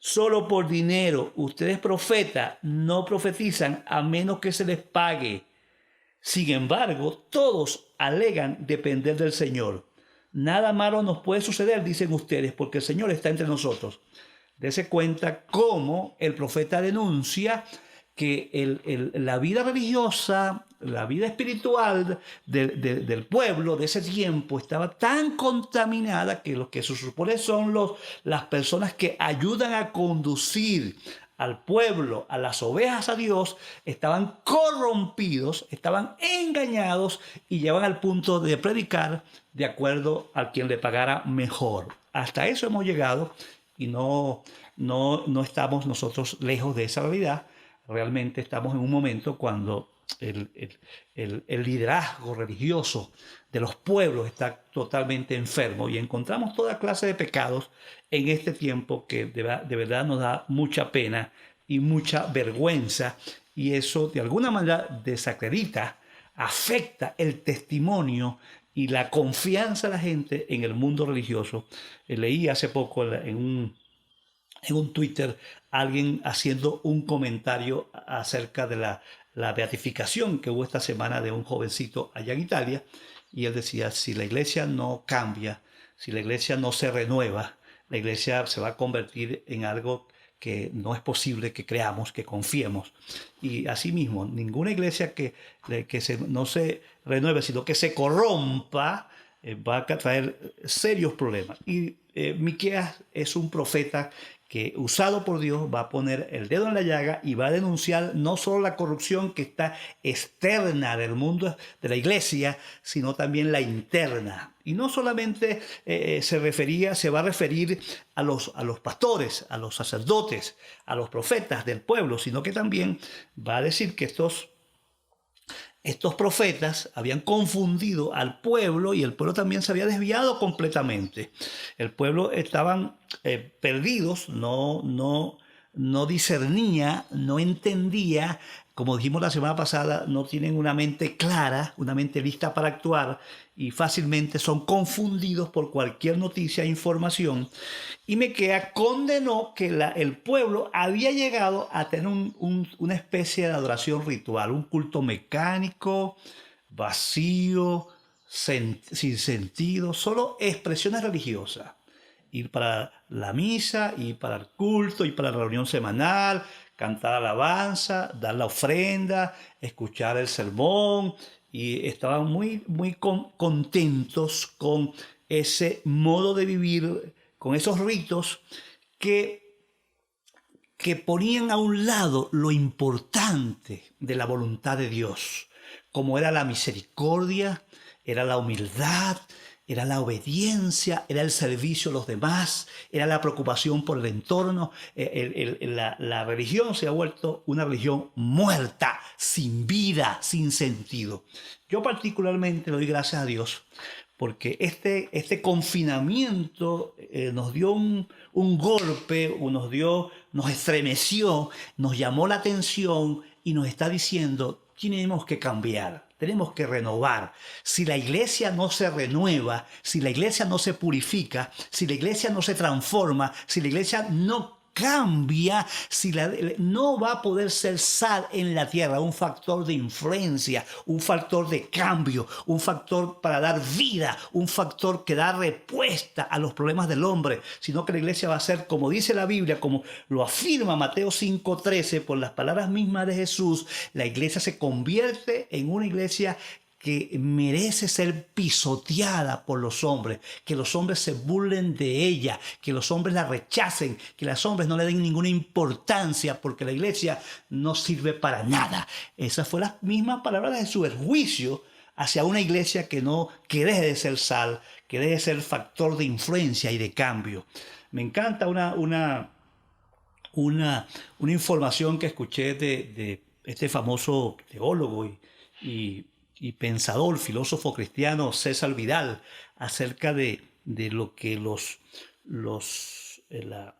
S3: Solo por dinero. Ustedes profetas no profetizan a menos que se les pague. Sin embargo, todos alegan depender del Señor. Nada malo nos puede suceder, dicen ustedes, porque el Señor está entre nosotros. Dese cuenta cómo el profeta denuncia que la vida religiosa, la vida espiritual del pueblo de ese tiempo estaba tan contaminada que lo que se supone son las personas que ayudan a conducir al pueblo, a las ovejas a Dios, estaban corrompidos, estaban engañados y llevan al punto de predicar de acuerdo a quien le pagara mejor. Hasta eso hemos llegado y no estamos nosotros lejos de esa realidad. Realmente estamos en un momento cuando el liderazgo religioso de los pueblos está totalmente enfermo y encontramos toda clase de pecados en este tiempo que de verdad nos da mucha pena y mucha vergüenza, y eso de alguna manera desacredita, afecta el testimonio y la confianza de la gente en el mundo religioso. Leí hace poco en un Twitter alguien haciendo un comentario acerca de la beatificación que hubo esta semana de un jovencito allá en Italia, y él decía, si la iglesia no cambia, si la iglesia no se renueva, la iglesia se va a convertir en algo que no es posible que creamos, que confiemos. Y asimismo, ninguna iglesia que no se renueve, sino que se corrompa, va a traer serios problemas. Y Miqueas es un profeta que, usado por Dios, va a poner el dedo en la llaga y va a denunciar no solo la corrupción que está externa del mundo de la iglesia, sino también la interna. Y no solamente se va a referir a los pastores, a los sacerdotes, a los profetas del pueblo, sino que también va a decir que estos profetas habían confundido al pueblo y el pueblo también se había desviado completamente. El pueblo estaban perdidos, no discernía, no entendía. Como dijimos la semana pasada, no tienen una mente clara, una mente lista para actuar, y fácilmente son confundidos por cualquier noticia e información. Y Miqueas condenó que el pueblo había llegado a tener una especie de adoración ritual, un culto mecánico, vacío, sin sentido, solo expresiones religiosas. Ir para la misa, ir para el culto, ir para la reunión semanal, cantar alabanza, dar la ofrenda, escuchar el sermón, y estaban muy contentos con ese modo de vivir, con esos ritos que ponían a un lado lo importante de la voluntad de Dios, como era la misericordia, era la humildad, era la obediencia, era el servicio a los demás, era la preocupación por el entorno. La religión se ha vuelto una religión muerta, sin vida, sin sentido. Yo particularmente le doy gracias a Dios porque este confinamiento nos dio un golpe, nos estremeció, nos llamó la atención y nos está diciendo: tenemos que cambiar, tenemos que renovar. Si la iglesia no se renueva, si la iglesia no se purifica, si la iglesia no se transforma, si la iglesia no cambia, no va a poder ser sal en la tierra, un factor de influencia, un factor de cambio, un factor para dar vida, un factor que da respuesta a los problemas del hombre, sino que la iglesia va a ser, como dice la Biblia, como lo afirma Mateo 5:13, por las palabras mismas de Jesús, la iglesia se convierte en una iglesia que merece ser pisoteada por los hombres, que los hombres se burlen de ella, que los hombres la rechacen, que los hombres no le den ninguna importancia porque la iglesia no sirve para nada. Esas fueron las mismas palabras de Jesús, el juicio hacia una iglesia que deje de ser sal, que deje de ser factor de influencia y de cambio. Me encanta una información que escuché de este famoso teólogo y pensador, filósofo cristiano César Vidal, acerca de lo que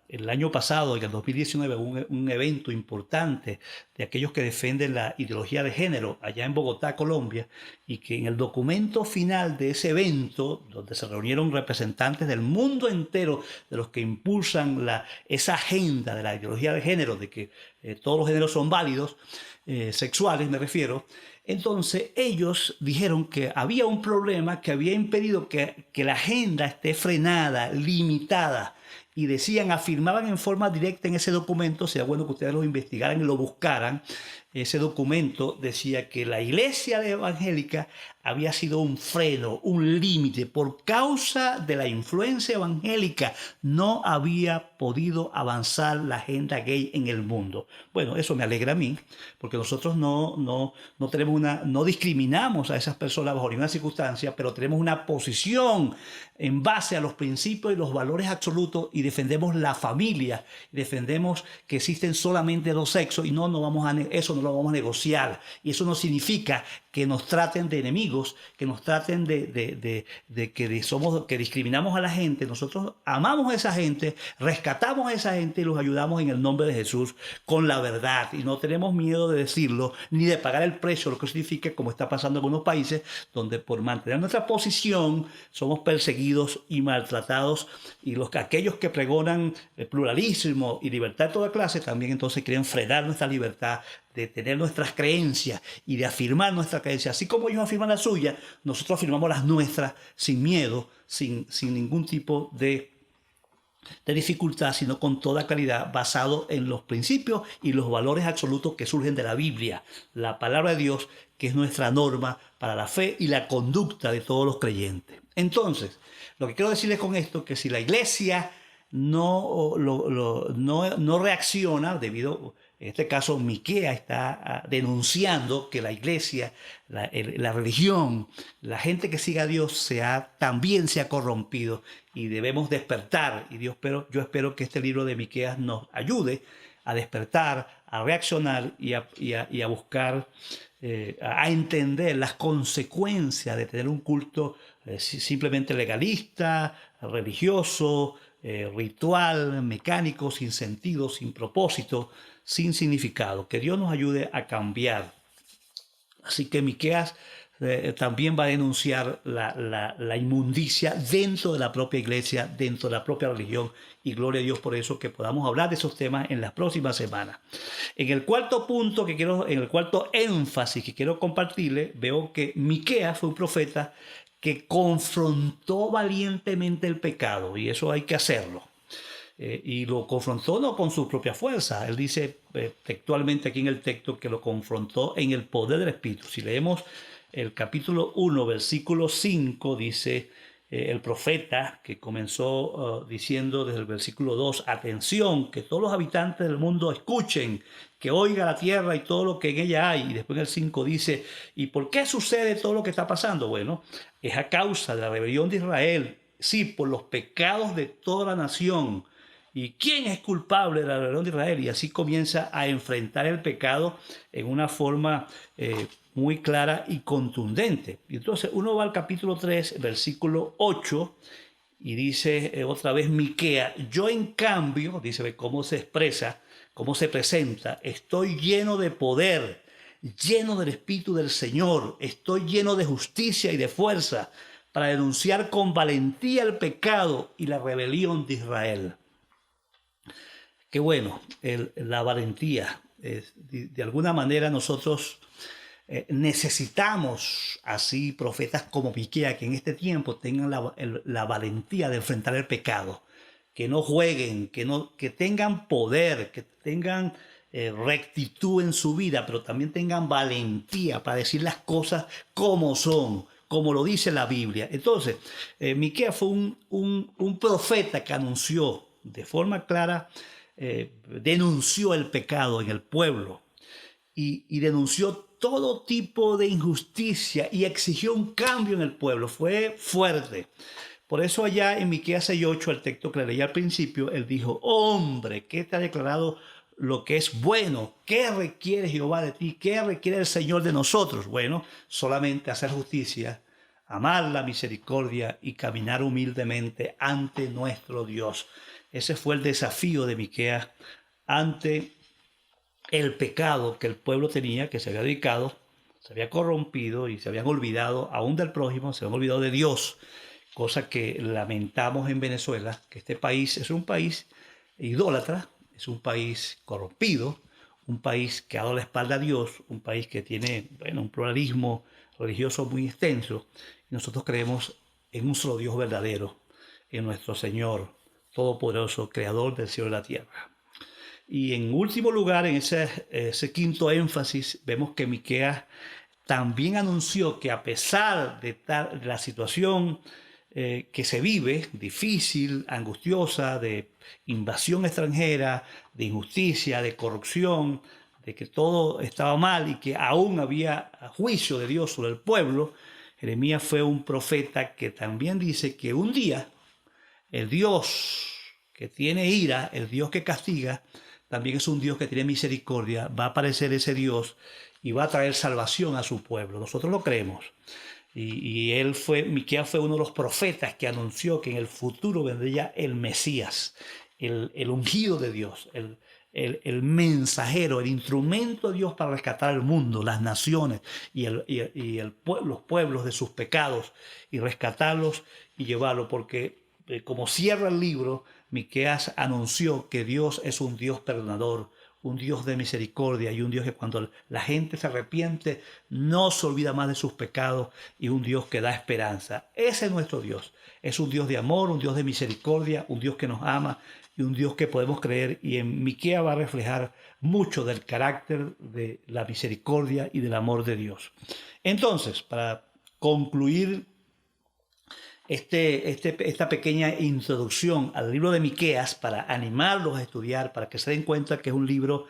S3: el año pasado, en el 2019, un evento importante de aquellos que defienden la ideología de género allá en Bogotá, Colombia, y que en el documento final de ese evento, donde se reunieron representantes del mundo entero, de los que impulsan esa agenda de la ideología de género, de que todos los géneros son válidos, sexuales me refiero. Entonces ellos dijeron que había un problema que había impedido que la agenda esté frenada, limitada, y afirmaban en forma directa en ese documento, sería bueno que ustedes lo investigaran y lo buscaran. Ese documento decía que la iglesia evangélica había sido un freno, un límite. Por causa de la influencia evangélica no había podido avanzar la agenda gay en el mundo. Bueno, eso me alegra a mí, porque nosotros no discriminamos a esas personas bajo ninguna circunstancia, pero tenemos una posición en base a los principios y los valores absolutos, y defendemos la familia, defendemos que existen solamente dos sexos, y eso no lo vamos a negociar. Y eso no significa que nos traten de enemigos, que nos traten que discriminamos a la gente. Nosotros amamos a esa gente, rescatamos a esa gente y los ayudamos en el nombre de Jesús con la verdad. Y no tenemos miedo de decirlo, ni de pagar el precio, lo que significa, como está pasando en algunos países, donde por mantener nuestra posición somos perseguidos y maltratados. Y aquellos que pregonan el pluralismo y libertad de toda clase también entonces quieren frenar nuestra libertad de tener nuestras creencias y de afirmar nuestra creencia. Así como ellos afirman la suya, nosotros afirmamos las nuestras sin miedo, sin ningún tipo de dificultad, sino con toda claridad, basado en los principios y los valores absolutos que surgen de la Biblia, la palabra de Dios, que es nuestra norma para la fe y la conducta de todos los creyentes. Entonces, lo que quiero decirles con esto, que si la iglesia no reacciona, en este caso Miqueas está denunciando que la iglesia, la religión, la gente que siga a Dios también se ha corrompido, y debemos despertar. Y yo espero que este libro de Miqueas nos ayude a despertar, a reaccionar y a buscar, a entender las consecuencias de tener un culto simplemente legalista, religioso, ritual, mecánico, sin sentido, sin propósito, sin significado. Que Dios nos ayude a cambiar. Así que Miqueas también va a denunciar la inmundicia dentro de la propia iglesia, dentro de la propia religión, y gloria a Dios por eso, que podamos hablar de esos temas en las próximas semanas. En el cuarto énfasis que quiero compartirle, veo que Miqueas fue un profeta que confrontó valientemente el pecado, y eso hay que hacerlo. y lo confrontó no con su propia fuerza. Él dice textualmente aquí en el texto que lo confrontó en el poder del Espíritu. Si leemos el capítulo 1, versículo 5, dice el profeta que comenzó diciendo desde el versículo 2, atención, que todos los habitantes del mundo escuchen, que oiga la tierra y todo lo que en ella hay. Y después en el 5 dice, ¿y por qué sucede todo lo que está pasando? Bueno, es a causa de la rebelión de Israel, sí, por los pecados de toda la nación. ¿Y quién es culpable de la rebelión de Israel? Y así comienza a enfrentar el pecado en una forma muy clara y contundente. Y entonces uno va al capítulo 3, versículo 8, y dice otra vez Miquea, yo en cambio, dice, ve cómo se expresa, cómo se presenta, estoy lleno de poder, lleno del Espíritu del Señor, estoy lleno de justicia y de fuerza para denunciar con valentía el pecado y la rebelión de Israel. Qué bueno, la valentía. De alguna manera nosotros necesitamos así profetas como Miquea que en este tiempo tengan la valentía de enfrentar el pecado, que no jueguen, que tengan poder, que tengan rectitud en su vida, pero también tengan valentía para decir las cosas como son, como lo dice la Biblia. Entonces, Miquea fue un profeta que anunció de forma clara, denunció el pecado en el pueblo y denunció todo tipo de injusticia y exigió un cambio en el pueblo. Fue fuerte. Por eso allá en Miqueas 6:8, el texto que le leí al principio, él dijo, hombre, ¿qué te ha declarado lo que es bueno? ¿Qué requiere Jehová de ti? ¿Qué requiere el Señor de nosotros? Bueno, solamente hacer justicia, amar la misericordia y caminar humildemente ante nuestro Dios. Ese fue el desafío de Miqueas ante el pecado que el pueblo tenía, que se había dedicado, se había corrompido y se habían olvidado aún del prójimo, se habían olvidado de Dios, cosa que lamentamos en Venezuela, que este país es un país idólatra, es un país corrompido, un país que ha dado la espalda a Dios, un país que tiene un pluralismo religioso muy extenso, y nosotros creemos en un solo Dios verdadero, en nuestro Señor Todopoderoso, Creador del cielo y la tierra. Y en último lugar, en ese quinto énfasis, vemos que Miqueas también anunció que a pesar de la situación que se vive, difícil, angustiosa, de invasión extranjera, de injusticia, de corrupción, de que todo estaba mal y que aún había juicio de Dios sobre el pueblo, Jeremías fue un profeta que también dice que un día el Dios que tiene ira, el Dios que castiga, también es un Dios que tiene misericordia, va a aparecer ese Dios y va a traer salvación a su pueblo. Nosotros lo creemos. Miqueas fue uno de los profetas que anunció que en el futuro vendría el Mesías, el ungido de Dios, el mensajero, el instrumento de Dios para rescatar al mundo, las naciones los pueblos de sus pecados y rescatarlos y llevarlos, porque como cierra el libro, Miqueas anunció que Dios es un Dios perdonador, un Dios de misericordia y un Dios que cuando la gente se arrepiente no se olvida más de sus pecados y un Dios que da esperanza. Ese es nuestro Dios. Es un Dios de amor, un Dios de misericordia, un Dios que nos ama y un Dios que podemos creer. Y en Miqueas va a reflejar mucho del carácter de la misericordia y del amor de Dios. Entonces, para concluir esta pequeña introducción al libro de Miqueas, para animarlos a estudiar, para que se den cuenta que es un libro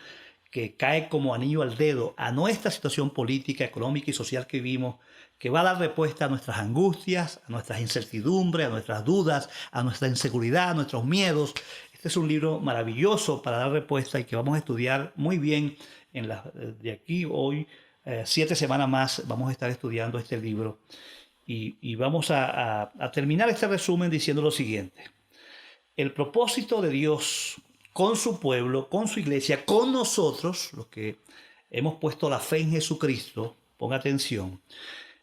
S3: que cae como anillo al dedo a nuestra situación política, económica y social que vivimos, que va a dar respuesta a nuestras angustias, a nuestras incertidumbres, a nuestras dudas, a nuestra inseguridad, a nuestros miedos. Este es un libro maravilloso para dar respuesta y que vamos a estudiar muy bien de aquí hoy, 7 semanas más, vamos a estar estudiando este libro. Y vamos a terminar este resumen diciendo lo siguiente. El propósito de Dios con su pueblo, con su iglesia, con nosotros, los que hemos puesto la fe en Jesucristo, ponga atención,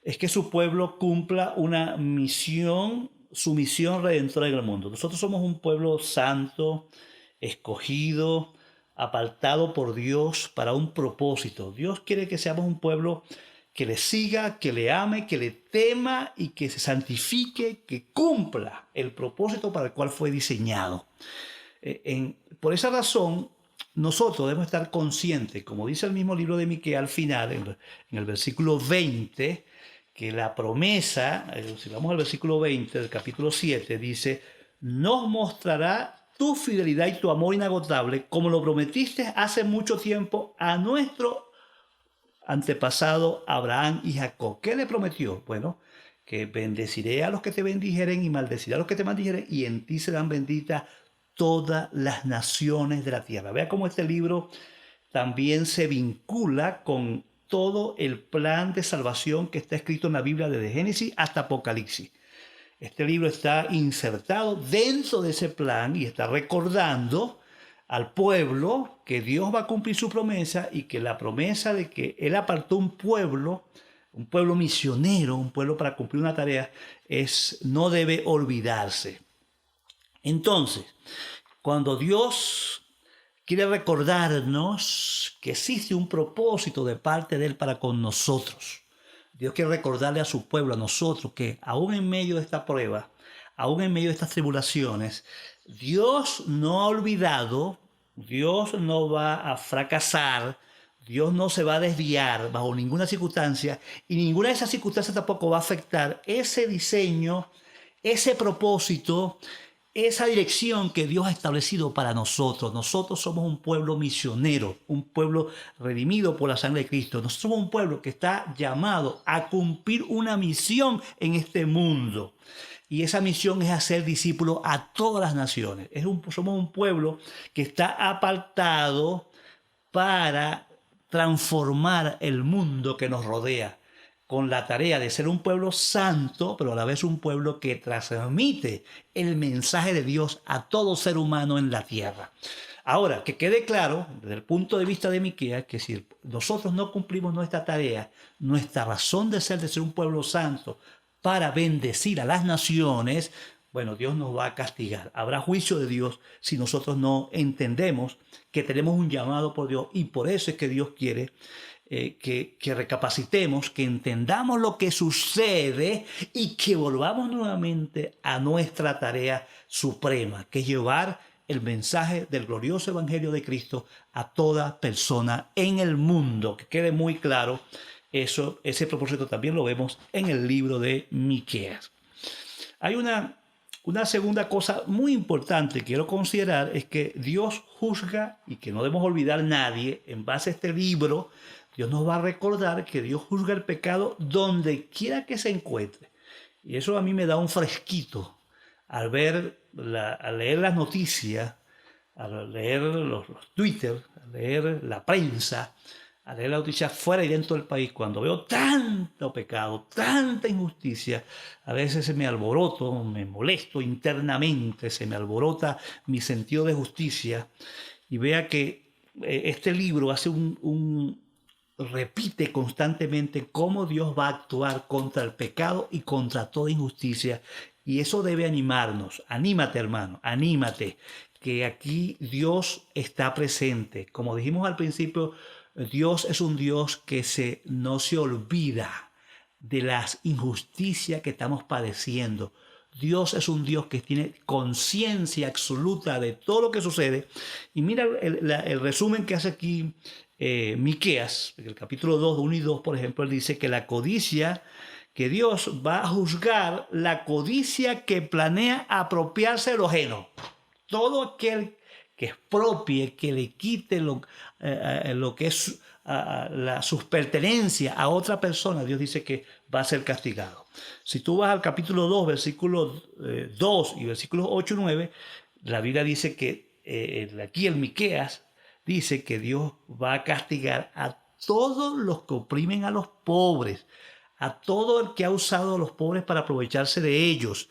S3: es que su pueblo cumpla una misión, su misión redentora en el mundo. Nosotros somos un pueblo santo, escogido, apartado por Dios para un propósito. Dios quiere que seamos un pueblo que le siga, que le ame, que le tema y que se santifique, que cumpla el propósito para el cual fue diseñado. Por esa razón, nosotros debemos estar conscientes, como dice el mismo libro de Miqueas al final, en el versículo 20, que la promesa, si vamos al versículo 20 del capítulo 7, dice, nos mostrará tu fidelidad y tu amor inagotable, como lo prometiste hace mucho tiempo a nuestro antepasado Abraham y Jacob. ¿Qué le prometió? Bueno, que bendeciré a los que te bendijeren y maldeciré a los que te maldijeren, y en ti serán benditas todas las naciones de la tierra. Vea cómo este libro también se vincula con todo el plan de salvación que está escrito en la Biblia desde Génesis hasta Apocalipsis. Este libro está insertado dentro de ese plan y está recordando al pueblo que Dios va a cumplir su promesa y que la promesa de que Él apartó un pueblo misionero, un pueblo para cumplir una tarea, no debe olvidarse. Entonces, cuando Dios quiere recordarnos que existe un propósito de parte de Él para con nosotros, Dios quiere recordarle a su pueblo, a nosotros, que aún en medio de esta prueba, aún en medio de estas tribulaciones, Dios no ha olvidado, Dios no va a fracasar, Dios no se va a desviar bajo ninguna circunstancia, y ninguna de esas circunstancias tampoco va a afectar ese diseño, ese propósito, esa dirección que Dios ha establecido para nosotros. Nosotros somos un pueblo misionero, un pueblo redimido por la sangre de Cristo. Nosotros somos un pueblo que está llamado a cumplir una misión en este mundo. Y esa misión es hacer discípulos a todas las naciones. Somos un pueblo que está apartado para transformar el mundo que nos rodea, con la tarea de ser un pueblo santo, pero a la vez un pueblo que transmite el mensaje de Dios a todo ser humano en la tierra. Ahora, que quede claro, desde el punto de vista de Miqueas, que si nosotros no cumplimos nuestra tarea, nuestra razón de ser un pueblo santo para bendecir a las naciones, bueno, Dios nos va a castigar. Habrá juicio de Dios si nosotros no entendemos que tenemos un llamado por Dios, y por eso es que Dios quiere que recapacitemos, que entendamos lo que sucede y que volvamos nuevamente a nuestra tarea suprema, que es llevar el mensaje del glorioso evangelio de Cristo a toda persona en el mundo. Que quede muy claro eso, ese propósito también lo vemos en el libro de Miqueas. Hay una segunda cosa muy importante que quiero considerar, es que Dios juzga, y que no debemos olvidar nadie, en base a este libro, Dios nos va a recordar que Dios juzga el pecado donde quiera que se encuentre. Y eso a mí me da un fresquito al leer las noticias, al leer los Twitter, al leer la prensa, al leer las noticias fuera y dentro del país. Cuando veo tanto pecado, tanta injusticia, a veces se me alboroto, me molesto internamente, se me alborota mi sentido de justicia. Y vea que este libro hace repite constantemente cómo Dios va a actuar contra el pecado y contra toda injusticia. Y eso debe animarnos. Anímate, hermano, anímate, que aquí Dios está presente. Como dijimos al principio, Dios es un Dios que no se olvida de las injusticias que estamos padeciendo. Dios es un Dios que tiene conciencia absoluta de todo lo que sucede. Y mira el resumen que hace aquí Miqueas, en el capítulo 2, 1 y 2, por ejemplo, él dice que la codicia, que Dios va a juzgar la codicia que planea apropiarse de lo ajeno. Todo aquel que expropie, que le quite lo que es sus pertenencias a otra persona, Dios dice que va a ser castigado. Si tú vas al capítulo 2, versículos 2 y versículos 8 y 9, la Biblia dice que aquí el Miqueas dice que Dios va a castigar a todos los que oprimen a los pobres, a todo el que ha usado a los pobres para aprovecharse de ellos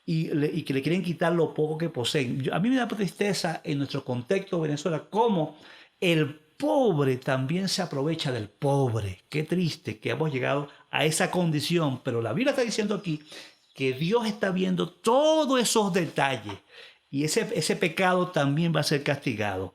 S3: y que le quieren quitar lo poco que poseen. A mí me da tristeza en nuestro contexto de Venezuela cómo el pobre también se aprovecha del pobre. Qué triste que hemos llegado a esa condición, pero la Biblia está diciendo aquí que Dios está viendo todos esos detalles. Y ese pecado también va a ser castigado.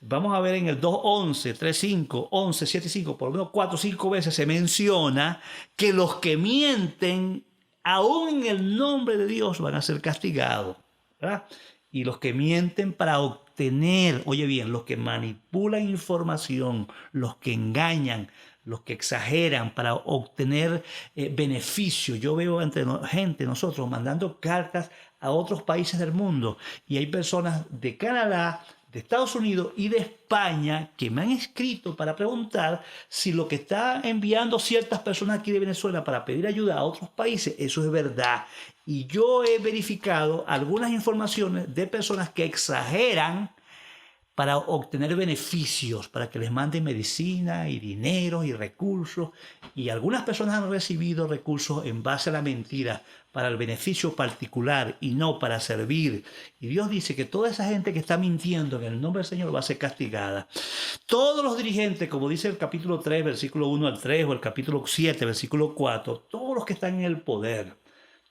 S3: Vamos a ver en el 2:11, 3:5, 11, 7:5, por lo menos 4 o 5 veces se menciona que los que mienten, aún en el nombre de Dios, van a ser castigados, ¿verdad? y los que mienten para obtener, oye bien, los que manipulan información, los que engañan, los que exageran para obtener beneficio. Yo veo entre gente, nosotros, mandando cartas a otros países del mundo, y hay personas de Canadá, de Estados Unidos y de España que me han escrito para preguntar si lo que está enviando ciertas personas aquí de Venezuela para pedir ayuda a otros países, eso es verdad. Y yo he verificado algunas informaciones de personas que exageran para obtener beneficios, para que les manden medicina y dinero y recursos. Y algunas personas han recibido recursos en base a la mentira para el beneficio particular y no para servir. Y Dios dice que toda esa gente que está mintiendo en el nombre del Señor va a ser castigada. Todos los dirigentes, como dice el capítulo 3, versículo 1 al 3, o el capítulo 7, versículo 4, todos los que están en el poder,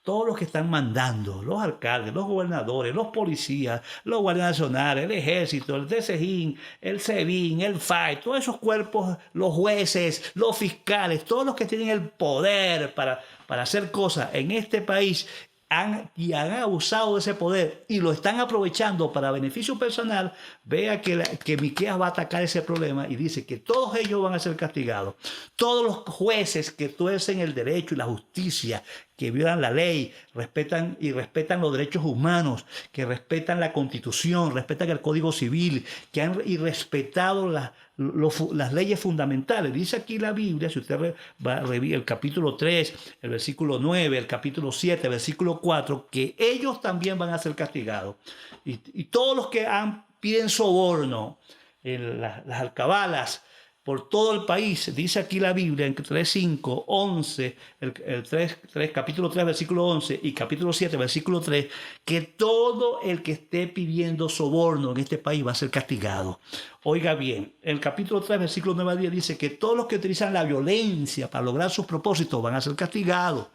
S3: todos los que están mandando, los alcaldes, los gobernadores, los policías, los guardias nacionales, el ejército, el DCGIN, el SEBIN, el FAI, todos esos cuerpos, los jueces, los fiscales, todos los que tienen el poder para hacer cosas en este país han abusado de ese poder y lo están aprovechando para beneficio personal. Vea que Miqueas va a atacar ese problema y dice que todos ellos van a ser castigados. Todos los jueces que tuercen el derecho y la justicia, que violan la ley, respetan los derechos humanos, que respetan la Constitución, respetan el Código Civil, que han irrespetado las leyes fundamentales. Dice aquí la Biblia, si usted va a revisar el capítulo 3, el versículo 9, el capítulo 7, el versículo 4, que ellos también van a ser castigados. Y todos los que piden soborno, las alcabalas, por todo el país, dice aquí la Biblia en 3:5, 11, capítulo 3, versículo 11 y capítulo 7, versículo 3, que todo el que esté pidiendo soborno en este país va a ser castigado. Oiga bien, el capítulo 3, versículo 9 a 10 dice que todos los que utilizan la violencia para lograr sus propósitos van a ser castigados.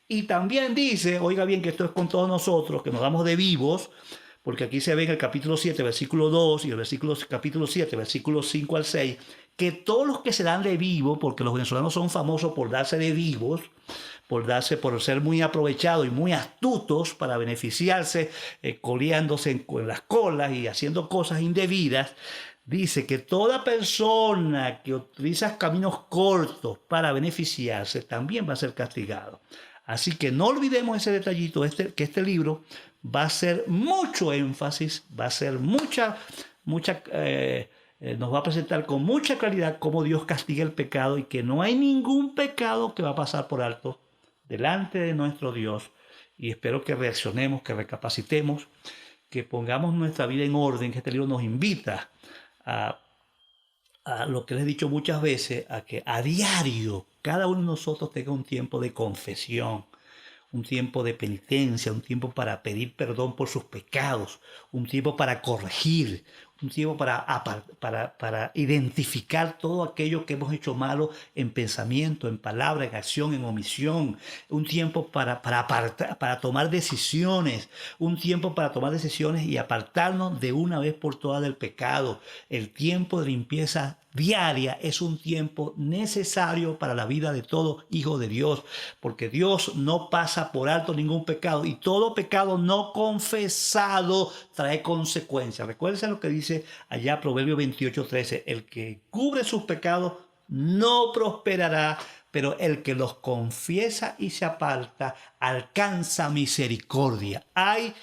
S3: Y también dice, oiga bien, que esto es con todos nosotros, que nos damos de vivos, porque aquí se ve en el capítulo 7, versículo 2 y el capítulo 7, versículos 5 al 6, que todos los que se dan de vivo, porque los venezolanos son famosos por darse de vivos, por ser muy aprovechados y muy astutos para beneficiarse, coleándose en las colas y haciendo cosas indebidas, dice que toda persona que utiliza caminos cortos para beneficiarse también va a ser castigado. Así que no olvidemos ese detallito, que este libro va a hacer mucho énfasis, va a hacer nos va a presentar con mucha claridad cómo Dios castiga el pecado y que no hay ningún pecado que va a pasar por alto delante de nuestro Dios. Y espero que reaccionemos, que recapacitemos, que pongamos nuestra vida en orden, que este libro nos invita a lo que les he dicho muchas veces, a que a diario cada uno de nosotros tenga un tiempo de confesión, un tiempo de penitencia, un tiempo para pedir perdón por sus pecados, un tiempo para corregir, un tiempo para identificar todo aquello que hemos hecho malo en pensamiento, en palabra, en acción, en omisión, un tiempo para tomar decisiones, y apartarnos de una vez por todas del pecado. El tiempo de limpieza diaria es un tiempo necesario para la vida de todo hijo de Dios, porque Dios no pasa por alto ningún pecado y todo pecado no confesado trae consecuencias. Recuerden lo que dice allá Proverbio 28:13, el que cubre sus pecados no prosperará, pero el que los confiesa y se aparta alcanza misericordia. Hay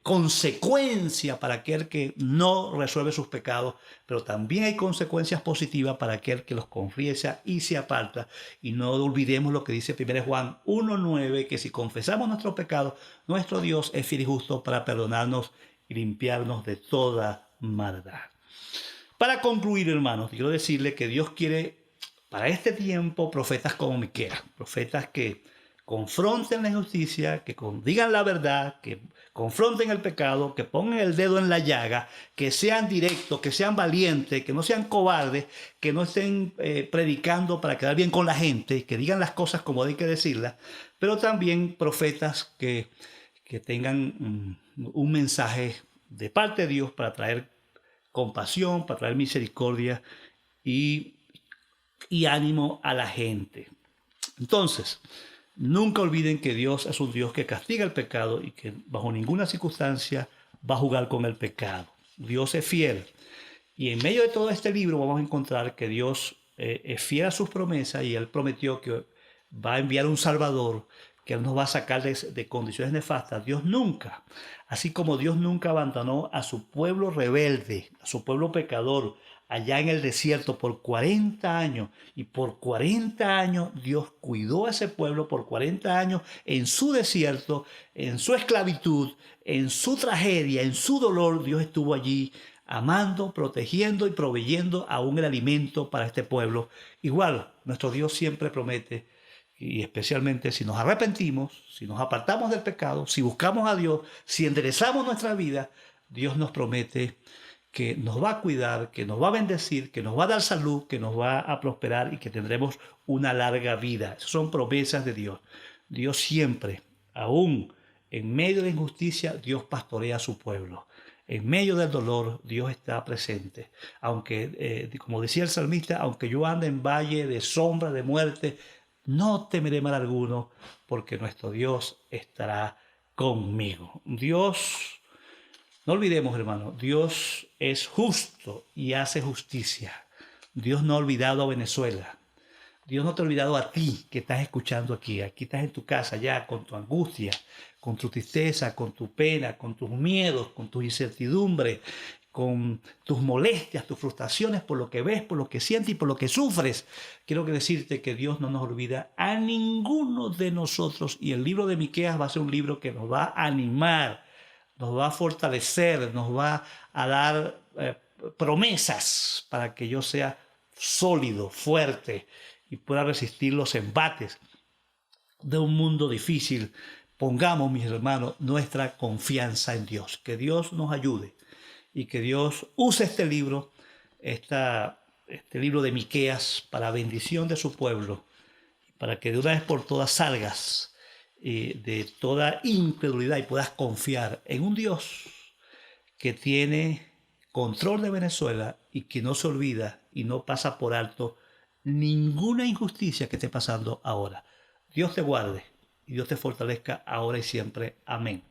S3: consecuencia para aquel que no resuelve sus pecados, pero también hay consecuencias positivas para aquel que los confiesa y se aparta. Y no olvidemos lo que dice 1 Juan 1:9, que si confesamos nuestros pecados, nuestro Dios es fiel y justo para perdonarnos y limpiarnos de toda maldad. Para concluir, hermanos, quiero decirle que Dios quiere para este tiempo profetas como Miqueas, profetas que confronten la injusticia, que digan la verdad, que confronten el pecado, que pongan el dedo en la llaga, que sean directos, que sean valientes, que no sean cobardes, que no estén predicando para quedar bien con la gente, que digan las cosas como hay que decirlas, pero también profetas que tengan un mensaje de parte de Dios para traer compasión, para traer misericordia y ánimo a la gente. Entonces, nunca olviden que Dios es un Dios que castiga el pecado y que bajo ninguna circunstancia va a jugar con el pecado. Dios es fiel. Y en medio de todo este libro vamos a encontrar que Dios es fiel a sus promesas y Él prometió que va a enviar un Salvador, que Él nos va a sacar de condiciones nefastas. Dios nunca, así como Dios nunca abandonó a su pueblo rebelde, a su pueblo pecador, allá en el desierto por 40 años. Y por 40 años Dios cuidó a ese pueblo, por 40 años en su desierto, en su esclavitud, en su tragedia, en su dolor. Dios estuvo allí amando, protegiendo y proveyendo aún el alimento para este pueblo. Igual, nuestro Dios siempre promete, y especialmente si nos arrepentimos, si nos apartamos del pecado, si buscamos a Dios, si enderezamos nuestra vida, Dios nos promete que nos va a cuidar, que nos va a bendecir, que nos va a dar salud, que nos va a prosperar y que tendremos una larga vida. Esas son promesas de Dios. Dios siempre, aún en medio de la injusticia, Dios pastorea a su pueblo. En medio del dolor, Dios está presente. Aunque, como decía el salmista, aunque yo ande en valle de sombra, de muerte, no temeré mal alguno, porque nuestro Dios estará conmigo. Dios, no olvidemos, hermano, Dios es justo y hace justicia. Dios no ha olvidado a Venezuela. Dios no te ha olvidado a ti que estás escuchando aquí. Aquí estás en tu casa ya con tu angustia, con tu tristeza, con tu pena, con tus miedos, con tus incertidumbres, con tus molestias, tus frustraciones por lo que ves, por lo que sientes y por lo que sufres. Quiero decirte que Dios no nos olvida a ninguno de nosotros, y el libro de Miqueas va a ser un libro que nos va a animar, nos va a fortalecer, nos va a dar promesas para que yo sea sólido, fuerte y pueda resistir los embates de un mundo difícil. Pongamos, mis hermanos, nuestra confianza en Dios. Que Dios nos ayude y que Dios use este libro, este libro de Miqueas, para bendición de su pueblo, para que de una vez por todas salgas de toda incredulidad y puedas confiar en un Dios que tiene control de Venezuela y que no se olvida y no pasa por alto ninguna injusticia que esté pasando ahora. Dios te guarde y Dios te fortalezca ahora y siempre. Amén.